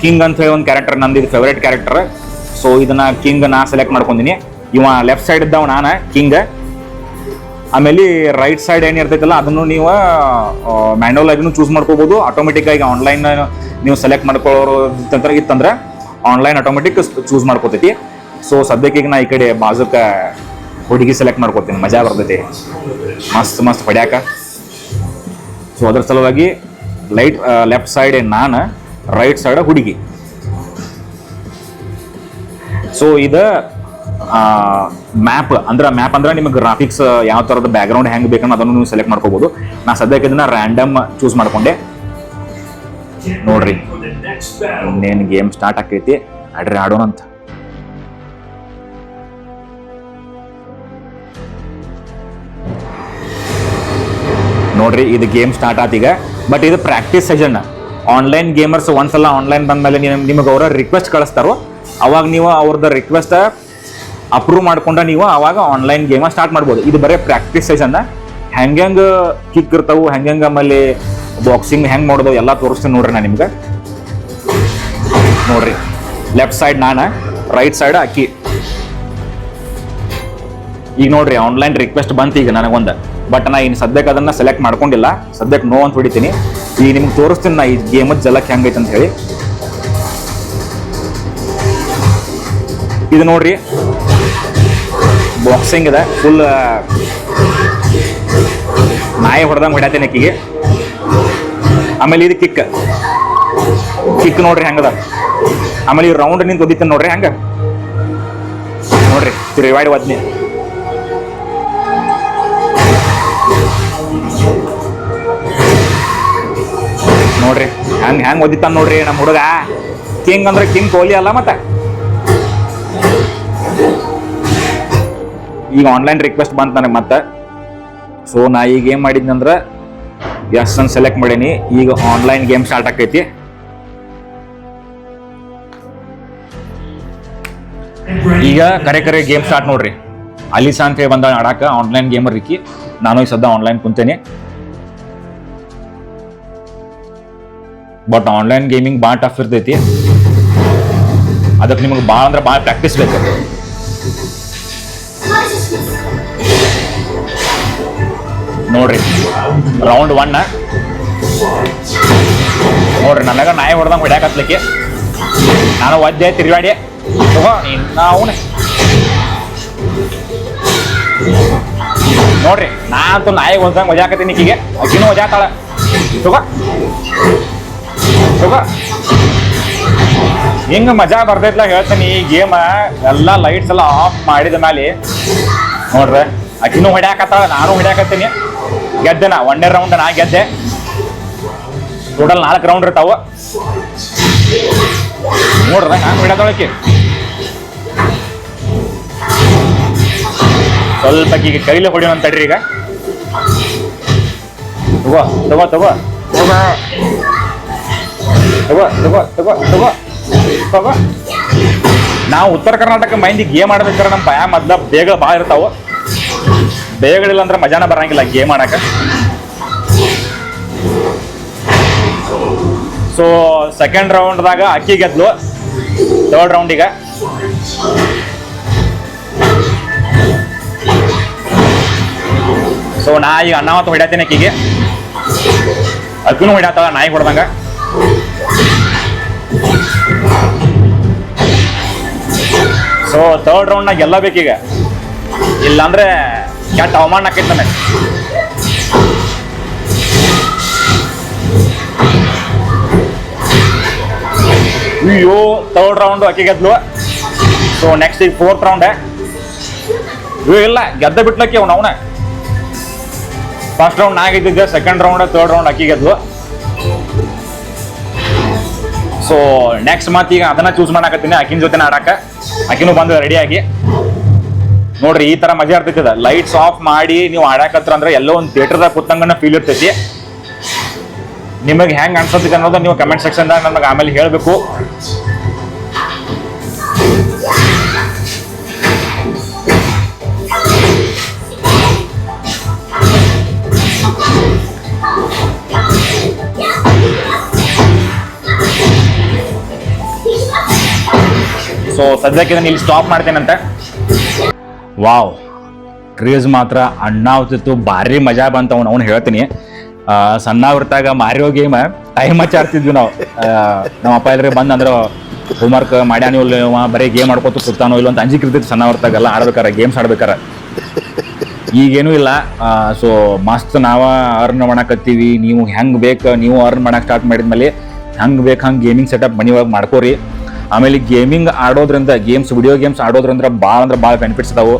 ಕಿಂಗ್ ಅಂತ ಹೇಳಿ ಒಂದು ಕ್ಯಾರೆಕ್ಟರ್ ನಂದು ಇದು ಫೇವ್ರೇಟ್ ಕ್ಯಾರೆಕ್ಟರ್. ಸೊ ಇದನ್ನ ಕಿಂಗ್ ನಾ ಸೆಲೆಕ್ಟ್ ಮಾಡ್ಕೊಂಡಿನಿ. ಇವ ಲೆಫ್ಟ್ ಸೈಡ್ ಇದ್ದವ ನಾನು ಕಿಂಗ್. ಆಮೇಲೆ ರೈಟ್ ಸೈಡ್ ಏನಿರ್ತೈತಲ್ಲ ಅದನ್ನು ನೀವು ಮ್ಯಾನ್ಯುವಲ್ ಆಗಿನೂ ಚೂಸ್ ಮಾಡ್ಕೋಬಹುದು. ಆಟೋಮೆಟಿಕ್ ಆಗಿ ಆನ್ಲೈನ್ ನೀವು ಸೆಲೆಕ್ಟ್ ಮಾಡ್ಕೊಳ್ಳೋರು ಇತ್ತಂದ್ರೆ ಆನ್ಲೈನ್ ಆಟೋಮೆಟಿಕ್ ಚೂಸ್ ಮಾಡ್ಕೋತೈತಿ. ಸೊ ಸದ್ಯಕ್ಕೆ ಈಗ ನಾ ಈ ಕಡೆ ಬಾಜುಕ ಹುಡುಗಿ ಸೆಲೆಕ್ಟ್ ಮಾಡ್ಕೋತೀನಿ, ಮಜಾ ಬರ್ತೈತಿ ಮಸ್ತ್ ಹೊಡ್ಯಾಕ. ಸೊ ಅದ್ರ ಸಲುವಾಗಿ ಲೆಫ್ಟ್ ಸೈಡ್ ನಾನು, ರೈಟ್ ಸೈಡ್ ಹುಡುಗಿ. ಸೊ ಇದು ಮ್ಯಾಪ್ ಅಂದ್ರೆ ನಿಮಗೆ ಗ್ರಾಫಿಕ್ಸ್ ಯಾವ ಥರದ ಬ್ಯಾಕ್ಗ್ರೌಂಡ್ ಹೆಂಗೆ ಬೇಕನ್ನೋ ಅದನ್ನು ನೀವು ಸೆಲೆಕ್ಟ್ ಮಾಡ್ಕೋಬಹುದು. ನಾ ಸದ್ಯಕ್ಕೆ ಇದನ್ನ ರ್ಯಾಂಡಮ್ ಚೂಸ್ ಮಾಡ್ಕೊಂಡೆ. ನೋಡ್ರಿ ಇನ್ನೇನು ಗೇಮ್ ಸ್ಟಾರ್ಟ್ ಆಕೈತಿ, ಆಡ್ರಿ ಆಡೋಣ ಅಂತ. ನೋಡ್ರಿ ಇದು ಗೇಮ್ ಸ್ಟಾರ್ಟ್ ಆತೀಗ. ಬಟ್ ಇದು ಪ್ರಾಕ್ಟೀಸ್ ಸೆಷನ್. ಆನ್ಲೈನ್ ಗೇಮರ್ಸ್ ಒಂದ್ಸಲ ಆನ್ಲೈನ್ ಬಂದ್ಮೇಲೆ ನಿಮಗೆ ಅವರ ರಿಕ್ವೆಸ್ಟ್ ಕಳಿಸ್ತಾರೋ ಅವಾಗ ನೀವು ಅವ್ರದ್ದು ರಿಕ್ವೆಸ್ಟ್ ಅಪ್ರೂವ್ ಮಾಡ್ಕೊಂಡ ನೀವು ಅವಾಗ ಆನ್ಲೈನ್ ಗೇಮ ಸ್ಟಾರ್ಟ್ ಮಾಡ್ಬೋದು. ಇದು ಬರೀ ಪ್ರಾಕ್ಟೀಸ್ ಸೆಷನ್. ಹೆಂಗೆ ಕಿಕ್ ಇರ್ತಾವು, ಹೆಂಗೆ ಆಮೇಲೆ ಬಾಕ್ಸಿಂಗ್ ಹೆಂಗೆ ಮಾಡೋದು ಎಲ್ಲ ತೋರಿಸ್ತೀನಿ ನೋಡ್ರಿ ನಾನು ನಿಮ್ಗೆ. ನೋಡ್ರಿ ಲೆಫ್ಟ್ ಸೈಡ್ ನಾನು, ರೈಟ್ ಸೈಡ್ ಅಕ್ಕಿ. ಈಗ ನೋಡ್ರಿ ಆನ್ಲೈನ್ ರಿಕ್ವೆಸ್ಟ್ ಬಂತು ಈಗ ನನಗೊಂದು. ಬಟ್ ನಾ ಇನ್ನು ಸದ್ಯಕ್ಕೆ ಅದನ್ನ ಸೆಲೆಕ್ಟ್ ಮಾಡ್ಕೊಂಡಿಲ್ಲ. ಸದ್ಯಕ್ಕೆ ನೋ ಅಂತ ಹೊಡಿತೀನಿ. ಈಗ ನಿಮ್ಗೆ ತೋರಿಸ್ತೀನಿ ನಾ ಈ ಗೇಮದ ಜಲಕ್ ಹೆಂಗೈತೆ ಅಂತ ಹೇಳಿ. ಇದು ನೋಡ್ರಿ ಬಾಕ್ಸಿಂಗ್ ಇದೆ, ಫುಲ್ ನಾಯಿ ಹೊಡೆದಂಗೆ ಹೊಡ್ಯಾತೀನಿ ಅಕ್ಕಿಗೆ. ಆಮೇಲೆ ಇದು ಕಿಕ್ ನೋಡ್ರಿ ಹೆಂಗದ. ಆಮೇಲೆ ಈ ರೌಂಡ್ ನಿಂತು ಒದಿತೀನಿ ನೋಡ್ರಿ ಹೆಂಗ. ನೋಡ್ರಿ ರಿವೈಡ್ ಒದ್ನಿ. ನೋಡ್ರಿ ಹೆಂಗ್ ಒದಿತಾನ ನೋಡ್ರಿ ನಮ್ಮ ಹುಡುಗ. ಕಿಂಗ್ ಅಂದ್ರೆ ಕಿಂಗ್ ಕೊಹ್ಲಿ ಅಲ್ಲ ಮತ್ತೆ. ಈಗ ಆನ್ಲೈನ್ ರಿಕ್ವೆಸ್ಟ್ ಬಂತ ನನಗೆ ಮತ್ತೆ. ಸೊ ನಾ ಈಗ ಏನ್ ಮಾಡಿದ್ನಂದ್ರೆ ಎಸ್ ಅನ್ನು ಸೆಲೆಕ್ಟ್ ಮಾಡೀನಿ. ಈಗ ಆನ್ಲೈನ್ ಗೇಮ್ ಸ್ಟಾರ್ಟ್ ಆಕೈತಿ. ಈಗ ಕರೆ ಗೇಮ್ ಸ್ಟಾರ್ಟ್ ನೋಡ್ರಿ. ಅಲಿಸಾ ಅಂತ ಹೇಳಿ ಬಂದ ಆಡಾಕ ಆನ್ಲೈನ್ ಗೇಮರ್ ಇಕ್ಕಿ. ನಾನು ಈ ಸದ್ಯ ಆನ್ಲೈನ್ ಕುಂತೇನೆ. ಬಟ್ ಆನ್ಲೈನ್ ಗೇಮಿಂಗ್ ಭಾಳ ಟಫ್ ಇರ್ತೈತಿ. ಅದಕ್ಕೆ ನಿಮಗೆ ಭಾಳ ಅಂದ್ರೆ ಭಾಳ ಪ್ರಾಕ್ಟೀಸ್ ಬೇಕು. ನೋಡ್ರಿ ರೌಂಡ್ 1 ನೋಡ್ರಿ ನನಗ ನಾಯಿ ಹೊಡೆದಂಗೆ ಹೊಡ್ಯಾಕತ್ಲಿಕ್ಕೆ. ನಾನು ಒದ್ದೆ ತಿರುಗಾಡಿ ನಾವು ನೋಡ್ರಿ ನಾ ಅಂತೂ ನಾಯಿ ಹೊಡೆದಂಗೆ ಒಜಾಕತ್ತೀನಿ. ಈಕಿಗೆ ಅಕ್ಕಿನೂ ಒಜಾತಾಳ. ಹಿಂಗ ಮಜಾ ಬರ್ತೈತ್ಲ ಹೇಳ್ತೀನಿ. ಈ ಗೇಮ್ ಎಲ್ಲ ಲೈಟ್ಸ್ ಎಲ್ಲ ಆಫ್ ಮಾಡಿದ ಮೇಲೆ ನೋಡ್ರಿ ಅಕ್ಕಿನೂ ಹೊಡ್ಯಾಕತ್ತಾಳ, ನಾನು ಹೊಡ್ಯಾಕತ್ತೀನಿ. ಗೆದ್ದೆ ನಾ 1ನೇ ರೌಂಡ್ ನಾ ಗೆದ್ದೆ. ಟೋಟಲ್ 4 ರೌಂಡ್ ಇರ್ತಾವ. ನೋಡ್ರಿ ಹ್ಯಾಂಗ ಹೊಡ್ಯಾತಾಳಕಿ. ಸ್ವಲ್ಪ ಈಗ ಕೈಲಿ ಹೊಡಿಯೋಣ ತಡ್ರಿ. ಈಗ ತಗೋ. ನಾವು ಉತ್ತರ ಕರ್ನಾಟಕ ಮಂದಿ ಗೇಮ್ ಆಡ್ಬೇಕಾದ್ರೆ ನಮ್ಮ ಭಯ ಮೊದ್ಲ ಬೇಗ ಭಾಳ ಇರ್ತಾವ. ಬೇಗಗಳಿಲ್ಲ ಅಂದ್ರೆ ಮಜಾನ ಬರಂಗಿಲ್ಲ ಗೇಮ್ ಆಡಕ. ಸೊ ಸೆಕೆಂಡ್ ರೌಂಡ್ದಾಗ ಅಕ್ಕಿ ಗೆದ್ಲು. ಥರ್ಡ್ ರೌಂಡಿಗೆ ಸೊ ನಾ ಈಗ ಅನ್ನಾವತ್ತು ಹೊಡ್ಯಾತೀನಿ ಅಕ್ಕಿಗೆ. ಅಕ್ಕಿನೂ ಹೊಡ್ಯಾತಾಳ ನಾಯಿ ಹೊಡ್ದಂಗ. ಸೊ ಥರ್ಡ್ ರೌಂಡ್ನಾಗ ಎಲ್ಲ ಬೇಕೀಗ, ಇಲ್ಲಾಂದ್ರೆ ಕೆಟ್ಟ ಅವಮಾನ ಆಕೈತೆ ನನಗೆ. ಅಯ್ಯೋ ಥರ್ಡ್ ರೌಂಡ್ ಅಕ್ಕಿ ಗೆದ್ಲು. ಸೊ ನೆಕ್ಸ್ಟ್ ಈಗ ಫೋರ್ತ್ ರೌಂಡ್. ಇಲ್ಲ ಗೆದ್ದ ಬಿಟ್ಲಕ್ಕಿ ಅವನ ಫಸ್ಟ್ ರೌಂಡ್ ನಾ ಗೆದ್ದಿದ್ದೆ, ಸೆಕೆಂಡ್ ರೌಂಡ್ ಥರ್ಡ್ ರೌಂಡ್ ಅಕ್ಕಿ ಗೆದ್ಲು. ಸೊ ನೆಕ್ಸ್ಟ್ ಮತ್ತೆ ಈಗ ಅದನ್ನ ಚೂಸ್ ಮಾಡಾಕತ್ತೀನಿ, ಆಕಿನ ಜೊತೆ ಆಡಾಕ. ಆಕಿನೂ ಬಂದ ರೆಡಿಯಾಗಿ. ನೋಡ್ರಿ ಈ ತರ ಮಜಾ ಇರ್ತೈತಿ. ಲೈಟ್ಸ್ ಆಫ್ ಮಾಡಿ ನೀವು ಆಡಾಕತ್ರ ಅಂದ್ರೆ ಎಲ್ಲೋ ಒಂದು ಥಿಯೇಟರ್ದಾಗ ಕೂತಂಗನ ಫೀಲ್ ಇರ್ತೈತಿ. ನಿಮಗೆ ಹೆಂಗ್ ಅನ್ಸತ್ತೈತಿ ಅನ್ನೋದು ನೀವು ಕಮೆಂಟ್ ಸೆಕ್ಷನ್ದಾಗ ನಮಗೆ ಆಮೇಲೆ ಹೇಳಬೇಕು. ಸೊ ಸದ್ಯಕ್ಕೆ ನಾನು ಇಲ್ಲಿ ಸ್ಟಾಪ್ ಮಾಡ್ತೇನಂತೆ. ವಾವ್, ಕ್ರೇಜ್ ಮಾತ್ರ ಅಣ್ಣಾವ್ತಿತ್ತು, ಭಾರಿ ಮಜಾ ಬಂತ. ಅವ್ನು ಹೇಳ್ತೀನಿ, ಸಣ್ಣವ್ರತಾಗ ಮಾರಿಯೋ ಗೇಮ್ ಟೈಮ್ ಹಚ್ಚಾಡ್ತಿದ್ವಿ ನಾವು. ನಮ್ಮ ಅಪ್ಪ ಎಲ್ಲರೇ ಬಂದ್ ಅಂದ್ರೆ ಹೋಮ್ವರ್ಕ್ ಮಾಡ್ಯಾನೋ ಇಲ್ಲ, ಬರೀ ಗೇಮ್ ಆಡ್ಕೊತ ಕೂತಾನೋ ಇಲ್ಲ ಅಂತ ಅಂಜಿಕೆ ಇರ್ತಿತ್ತು ಸಣ್ಣವ್ರತಾಗೆಲ್ಲ ಆಡ್ಬೇಕಾರ, ಗೇಮ್ಸ್ ಆಡ್ಬೇಕಾರ. ಈಗೇನೂ ಇಲ್ಲ. ಸೊ ಮಸ್ತ್ ನಾವ ಅರ್ನ್ ಮಾಡಕತ್ತೀವಿ. ನೀವು ಹೆಂಗ್ ಬೇಕು ನೀವು ಅರ್ನ್ ಮಾಡಕ್ ಸ್ಟಾರ್ಟ್ ಮಾಡಿದ್ಮೇಲೆ ಹೆಂಗ್ ಬೇಕು ಹಂಗೆ ಗೇಮಿಂಗ್ ಸೆಟಪ್ ಮನಿ ಒಳಗೆ ಮಾಡ್ಕೋರಿ. ಆಮೇಲೆ ಗೇಮಿಂಗ್ ಆಡೋದ್ರಿಂದ, ವಿಡಿಯೋ ಗೇಮ್ಸ್ ಆಡೋದ್ರಿಂದ ಭಾಳ ಬೆನಿಫಿಟ್ಸ್ ಅದಾವು.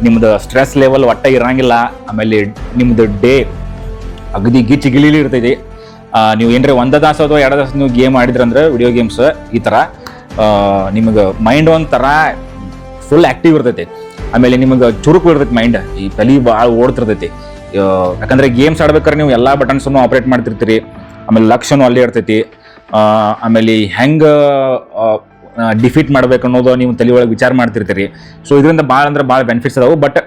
ನಿಮ್ದು ಸ್ಟ್ರೆಸ್ ಲೆವೆಲ್ ಒಟ್ಟ ಇರಂಗಿಲ್ಲ. ಆಮೇಲೆ ನಿಮ್ದು ಡೇ ಅಗದಿ ಗಿಚ್ಚಿ ಗಿಳಿಲಿ ಇರ್ತೈತಿ. ನೀವು ಏನ್ರಿ 1 ತಾಸು ಅಥವಾ 2 ತಾಸು ನೀವು ಗೇಮ್ ಆಡಿದ್ರಂದ್ರೆ ವಿಡಿಯೋ ಗೇಮ್ಸ್ ಈ ಥರ ನಿಮಗೆ ಮೈಂಡ್ ಒಂಥರ ಫುಲ್ ಆ್ಯಕ್ಟಿವ್ ಇರ್ತೈತಿ. ಆಮೇಲೆ ನಿಮಗೆ ಚುರುಕು ಇರ್ತೈತಿ ಮೈಂಡ್, ಈ ತಲೆ ಭಾಳ ಓಡ್ತಿರ್ತೈತಿ. ಯಾಕಂದ್ರೆ ಗೇಮ್ಸ್ ಆಡ್ಬೇಕಾದ್ರೆ ನೀವು ಎಲ್ಲ ಬಟನ್ಸನ್ನು ಆಪ್ರೇಟ್ ಮಾಡ್ತಿರ್ತೀರಿ. ಆಮೇಲೆ ಲಕ್ಷ್ಯನೂ ಅಲ್ಲೇ ಇರ್ತೈತಿ. ಆಮೇಲೆ ಹೆಂಗೆ ಡಿಫೀಟ್ ಮಾಡ್ಬೇಕು ಅನ್ನೋದು ನೀವು ತಲೆ ಒಳಗೆ ವಿಚಾರ ಮಾಡ್ತಿರ್ತೀರಿ. ಸೊ ಇದರಿಂದ ಭಾಳ ಬೆನಿಫಿಟ್ಸ್ ಅದಾವು, ಬಟ್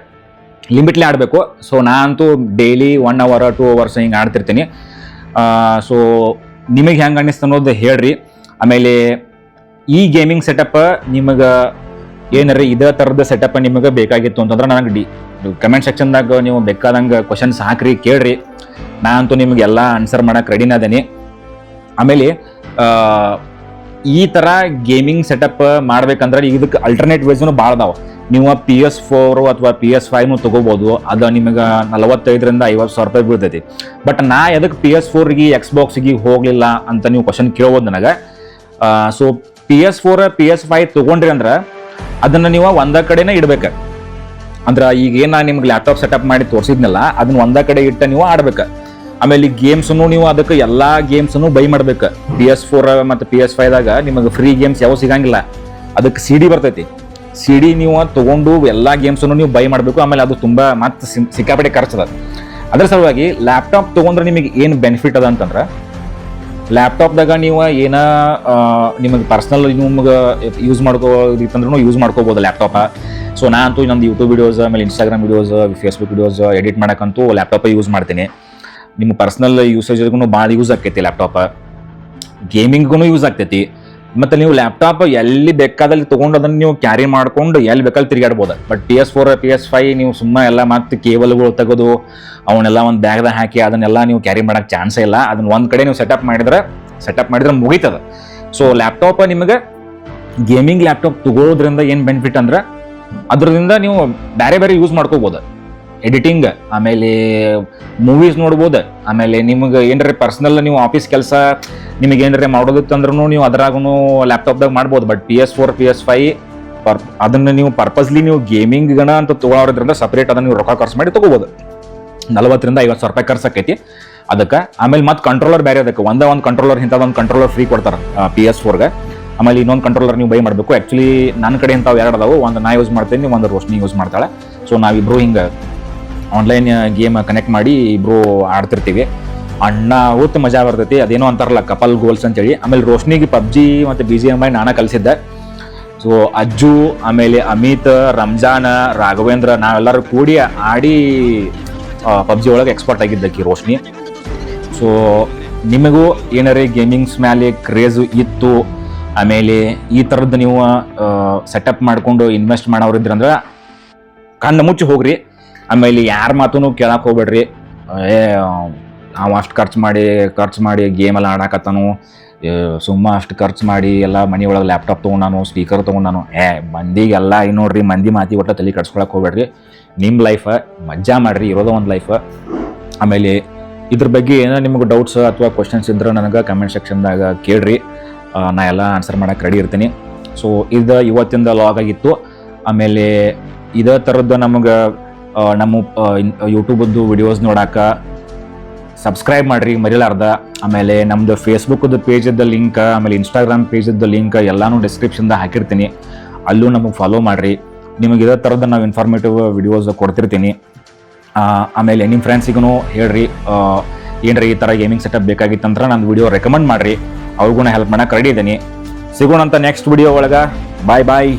ಲಿಮಿಟ್ಲಿ ಆಡಬೇಕು. ಸೊ ನಾನಂತೂ ಡೈಲಿ 1 hour 2 hours ಹಿಂಗೆ ಆಡ್ತಿರ್ತೀನಿ. ಸೊ ನಿಮಗೆ ಹೆಂಗೆ ಅನ್ನಿಸ್ತು ಅನ್ನೋದು ಹೇಳ್ರಿ. ಆಮೇಲೆ ಈ ಗೇಮಿಂಗ್ ಸೆಟಪ್ ನಿಮಗೆ ಏನಾರ ಇದೇ ಥರದ ಸೆಟಪ್ ನಿಮಗೆ ಬೇಕಾಗಿತ್ತು ಅಂತಂದ್ರೆ ನನಗೆ ಕಮೆಂಟ್ ಸೆಕ್ಷನ್ದಾಗ ನೀವು ಬೇಕಾದಂಗೆ ಕ್ವಶನ್ಸ್ ಹಾಕ್ರಿ, ಕೇಳ್ರಿ. ನಾನಂತೂ ನಿಮಗೆಲ್ಲ ಆನ್ಸರ್ ಮಾಡಕ್ಕೆ ರೆಡಿನ ಅದೇನಿ. ಆಮೇಲೆ ಈ ಥರ ಗೇಮಿಂಗ್ ಸೆಟಪ್ ಮಾಡ್ಬೇಕಂದ್ರೆ ಇದಕ್ಕೆ ಅಲ್ಟರ್ನೇಟ್ ವೇಸ್ನು ಭಾಳ ಅದಾವೆ. ನೀವು PS4 ಅಥವಾ PS5 ತೊಗೋಬೋದು. ಅದು ನಿಮಗೆ 45,000 50,000 ರೂಪಾಯಿ ಬೀಳ್ತೈತಿ. ಬಟ್ ನಾ ಎದಕ್ಕೆ PS4ಗೆ Xboxಗೆ ಹೋಗಲಿಲ್ಲ ಅಂತ ನೀವು ಕ್ವಶನ್ ಕೇಳ್ಬೋದು ನನಗೆ. ಸೊ PS4 PS5 ತೊಗೊಂಡ್ರಿ ಅಂದ್ರೆ ಅದನ್ನು ನೀವು ಒಂದೇ ಕಡೆನೇ ಇಡ್ಬೇಕು. ಅಂದ್ರೆ ಈಗ ಏನು ನಾನು ನಿಮ್ಗೆ ಲ್ಯಾಪ್ಟಾಪ್ ಸೆಟಪ್ ಮಾಡಿ ತೋರಿಸಿದ್ನಲ್ಲ, ಅದನ್ನ ಒಂದೇ ಕಡೆ ಇಟ್ಟು ನೀವು ಆಡ್ಬೇಕು. ಆಮೇಲೆ ಗೇಮ್ಸನ್ನು ನೀವು ಅದಕ್ಕೆ ಎಲ್ಲ ಗೇಮ್ಸನ್ನು ಬೈ ಮಾಡ್ಬೇಕು. PS4 ಮತ್ತು PS5ದಾಗ ನಿಮಗೆ ಫ್ರೀ ಗೇಮ್ಸ್ ಯಾವ ಸಿಗಂಗಿಲ್ಲ. ಅದಕ್ಕೆ CD ಬರ್ತೈತಿ. CD ನೀವು ತೊಗೊಂಡು ಎಲ್ಲ ಗೇಮ್ಸನ್ನು ನೀವು ಬೈ ಮಾಡಬೇಕು. ಆಮೇಲೆ ಅದು ತುಂಬ ಮತ್ತೆ ಸಿಕ್ಕಾಪಟ್ಟೆ ಖರ್ಚದ. ಅದ್ರ ಸಲುವಾಗಿ ಲ್ಯಾಪ್ಟಾಪ್ ತೊಗೊಂಡ್ರೆ ನಿಮಗೆ ಏನು ಬೆನಿಫಿಟ್ ಅದ ಅಂತಂದ್ರೆ, ಲ್ಯಾಪ್ಟಾಪ್ದಾಗ ನೀವು ನಿಮಗೆ ಪರ್ಸ್ನಲ್ ನಿಮ್ಗೆ ಯೂಸ್ ಮಾಡ್ಕೋದಿತ್ತಂದ್ರೂ ಯೂಸ್ ಮಾಡ್ಕೋಬೋದು ಲ್ಯಾಪ್ಟಾಪ. ಸೊ ನಾನಂತೂ ನಂದು ಯೂಟ್ಯೂಬ್ ವಿಡಿಯೋಸ್, ಆಮೇಲೆ Instagram videos, Facebook videos edit ಮಾಡೋಕ್ಕಂತೂ ಲ್ಯಾಪ್ಟಾಪ ಯೂಸ್ ಮಾಡ್ತೀನಿ. ನಿಮ್ಮ ಪರ್ಸ್ನಲ್ ಯೂಸೇಜ್ಗೂ ಭಾಳ ಯೂಸ್ ಆಗ್ತೈತಿ ಲ್ಯಾಪ್ಟಾಪ. ಗೇಮಿಂಗ್ಗೂ ಯೂಸ್ ಆಗ್ತೈತಿ. ಮತ್ತು ನೀವು ಲ್ಯಾಪ್ಟಾಪ್ ಎಲ್ಲಿ ಬೇಕಾದಲ್ಲಿ ತೊಗೊಂಡು ಅದನ್ನು ನೀವು ಕ್ಯಾರಿ ಮಾಡ್ಕೊಂಡು ಎಲ್ಲಿ ಬೇಕಲ್ಲಿ ತಿರುಗಾಡ್ಬೋದು. ಬಟ್ PS4 PS5 ನೀವು ಸುಮ್ಮನೆ ಎಲ್ಲ ಮತ್ತು ಕೇಬಲ್ಗಳು ತೆಗೆದು ಅವನ್ನೆಲ್ಲ ಒಂದು ಬ್ಯಾಗ್ದಾಗ ಹಾಕಿ ಅದನ್ನೆಲ್ಲ ನೀವು ಕ್ಯಾರಿ ಮಾಡೋಕ್ಕೆ ಚಾನ್ಸೇ ಇಲ್ಲ. ಅದನ್ನ ಒಂದು ಕಡೆ ನೀವು ಸೆಟಪ್ ಮಾಡಿದ್ರೆ ಮುಗೀತದ. ಸೊ ಲ್ಯಾಪ್ಟಾಪ್ ನಿಮಗೆ ಗೇಮಿಂಗ್ ಲ್ಯಾಪ್ಟಾಪ್ ತೊಗೊಳೋದ್ರಿಂದ ಏನು ಬೆನಿಫಿಟ್ ಅಂದ್ರೆ, ಅದರಿಂದ ನೀವು ಬೇರೆ ಯೂಸ್ ಮಾಡ್ಕೋಬೋದು. ಎಡಿಟಿಂಗ್, ಆಮೇಲೆ ಮೂವೀಸ್ ನೋಡ್ಬೋದು. ಆಮೇಲೆ ನಿಮಗೆ ಏನಾರ ಪರ್ಸ್ನಲ್ ನೀವು ಆಫೀಸ್ ಕೆಲಸ ನಿಮಗೆ ಏನಾರ ಮಾಡೋದಿತ್ತಂದ್ರೂ ನೀವು ಅದ್ರಾಗೂ ಲ್ಯಾಪ್ಟಾಪ್ದಾಗ ಮಾಡ್ಬೋದು. ಬಟ್ PS4 PS5 ಅದನ್ನು ನೀವು ಪರ್ಪಸ್ಲಿ ನೀವು ಗೇಮಿಂಗ್ ಗಣ ಅಂತ ತೊಗೊಳೋದ್ರಿಂದ ಸಪ್ರೇಟ್ ಅದನ್ನು ನೀವು ರೊಕ್ಕ ಖರ್ಚು ಮಾಡಿ ತೊಗೋಬೋದು. 40,000-50,000 ರೂಪಾಯಿ ಖರ್ಚಾಕೈತಿ ಅದಕ್ಕೆ. ಆಮೇಲೆ ಮತ್ತೆ ಕಂಟ್ರೋಲರ್ ಬೇರೆ ಅದಕ್ಕೆ ಒಂದು ಕಂಟ್ರೋಲರ್ ಇಂಥದ್ದೊಂದು ಕಂಟ್ರೋಲರ್ ಫ್ರೀ ಕೊಡ್ತಾರೆ PS4ಗೆ. ಆಮೇಲೆ ಇನ್ನೊಂದು ಕಂಟ್ರೋಲರ್ ನೀವು ಬೈ ಮಾಡಬೇಕು. ಆ್ಯಕ್ಚುಲಿ ನನ್ನ ಕಡೆ ಇಂಥವು 2 ಅದಾವು. ಒಂದು ನಾ ಯೂಸ್ ಮಾಡ್ತೀನಿ, ಒಂದು ರೋಶ್ನಿ ಯೂಸ್ ಮಾಡ್ತಾಳೆ. ಸೊ ನಾವಿಬ್ರು ಹಿಂಗೆ ಆನ್ಲೈನ್ ಗೇಮ್ ಕನೆಕ್ಟ್ ಮಾಡಿ ಇಬ್ರು ಆಡ್ತಿರ್ತೀವಿ. ಅಣ್ಣ ಹೊತ್ತು ಮಜಾ ಬರ್ತೈತಿ. ಅದೇನೋ ಅಂತಾರಲ್ಲ ಕಪಲ್ ಗೋಲ್ಸ್ ಅಂತೇಳಿ. ಆಮೇಲೆ ರೋಶ್ನಿಗೆ PUBG ಮತ್ತು BGMI ನಾನೇ ಕಲಿಸಿದ್ದೆ. ಸೊ ಅಜ್ಜು, ಆಮೇಲೆ ಅಮಿತ್, ರಂಜಾನ್, ರಾಘವೇಂದ್ರ ನಾವೆಲ್ಲರೂ ಕೂಡಿ ಆಡಿ PUBG ಒಳಗೆ ಎಕ್ಸ್ಪರ್ಟ್ ಆಗಿದ್ದಕ್ಕೆ ರೋಶ್ನಿ. ಸೊ ನಿಮಗೂ ಏನಾರೇ ಗೇಮಿಂಗ್ಸ್ ಮೇಲೆ ಕ್ರೇಜು ಇತ್ತು, ಆಮೇಲೆ ಈ ಥರದ್ದು ನೀವು ಸೆಟಪ್ ಮಾಡಿಕೊಂಡು ಇನ್ವೆಸ್ಟ್ ಮಾಡೋರಿದ್ರಂದ್ರೆ ಕಣ್ಣು ಮುಚ್ಚಿ ಹೋಗ್ರಿ. ಆಮೇಲೆ ಯಾರ ಮಾತೂ ಕೇಳಕ್ಕೆ ಹೋಗ್ಬೇಡ್ರಿ. ನಾವು ಅಷ್ಟು ಖರ್ಚು ಮಾಡಿ ಗೇಮ್ ಎಲ್ಲ ಆಡಾಕತ್ತಾನು, ಸುಮ್ಮ ಅಷ್ಟು ಖರ್ಚು ಮಾಡಿ ಎಲ್ಲ ಮನೆ ಒಳಗೆ ಲ್ಯಾಪ್ಟಾಪ್ ತೊಗೊಂಡಾನು, ಸ್ಪೀಕರ್ ತೊಗೊಂಡಾನು. ಮಂದಿಗೆಲ್ಲ ನೋಡ್ರಿ, ಮಂದಿ ಮಾತಿ ಒಟ್ಟು ತಲೆ ಕಟ್ಸ್ಕೊಳಕ್ಕೆ ಹೋಗ್ಬೇಡ್ರಿ. ನಿಮ್ಮ ಲೈಫ ಮಜಾ ಮಾಡಿರಿ, ಇರೋದೋ ಒಂದು ಲೈಫ. ಆಮೇಲೆ ಇದ್ರ ಬಗ್ಗೆ ಏನೋ ನಿಮ್ಗೆ ಡೌಟ್ಸ್ ಅಥವಾ ಕ್ವಶನ್ಸ್ ಇದ್ರೆ ನನಗೆ ಕಮೆಂಟ್ ಸೆಕ್ಷನ್ದಾಗ ಕೇಳ್ರಿ, ನಾ ಎಲ್ಲ ಆನ್ಸರ್ ಮಾಡೋಕೆ ರೆಡಿ ಇರ್ತೀನಿ. ಸೊ ಇದು ಇವತ್ತಿಂದ ಲಾಗ್ ಆಗಿತ್ತು. ಆಮೇಲೆ ಇದೇ ಥರದ್ದು ನಮಗೆ ನಮ್ಮ ಯೂಟ್ಯೂಬದ್ದು ವಿಡಿಯೋಸ್ ನೋಡೋಕೆ ಸಬ್ಸ್ಕ್ರೈಬ್ ಮಾಡಿರಿ ಮರಿಲಾರ್ದ. ಆಮೇಲೆ ನಮ್ಮದು ಫೇಸ್ಬುಕ್ಕದ್ದು ಪೇಜದ್ದು ಲಿಂಕ್, ಆಮೇಲೆ ಇನ್ಸ್ಟಾಗ್ರಾಮ್ ಪೇಜದ್ದು ಲಿಂಕ್ ಎಲ್ಲನೂ ಡಿಸ್ಕ್ರಿಪ್ಷನ್ದಾಗ ಹಾಕಿರ್ತೀನಿ, ಅಲ್ಲೂ ನಮಗೆ ಫಾಲೋ ಮಾಡಿರಿ. ನಿಮಗೆ ಇದೇ ಥರದ್ದು ನಾವು ಇನ್ಫಾರ್ಮೇಟಿವ್ ವಿಡಿಯೋಸ್ ಕೊಡ್ತಿರ್ತೀನಿ. ಆಮೇಲೆ ನಿಮ್ಮ ಫ್ರೆಂಡ್ಸಿಗೂ ಹೇಳ್ರಿ, ಏನ್ರಿ ಈ ಥರ ಗೇಮಿಂಗ್ ಸೆಟಪ್ ಬೇಕಾಗಿತ್ತಂದ್ರೆ ನನ್ನ ವಿಡಿಯೋ ರೆಕಮೆಂಡ್ ಮಾಡಿರಿ, ಅವ್ರಿಗೂ ಹೆಲ್ಪ್ ಮಾಡೋಕೆ ರೆಡಿ ಇದ್ದೀನಿ. ಸಿಗೋಣಂತ ನೆಕ್ಸ್ಟ್ ವಿಡಿಯೋ ಒಳಗೆ. ಬಾಯ್ ಬಾಯ್.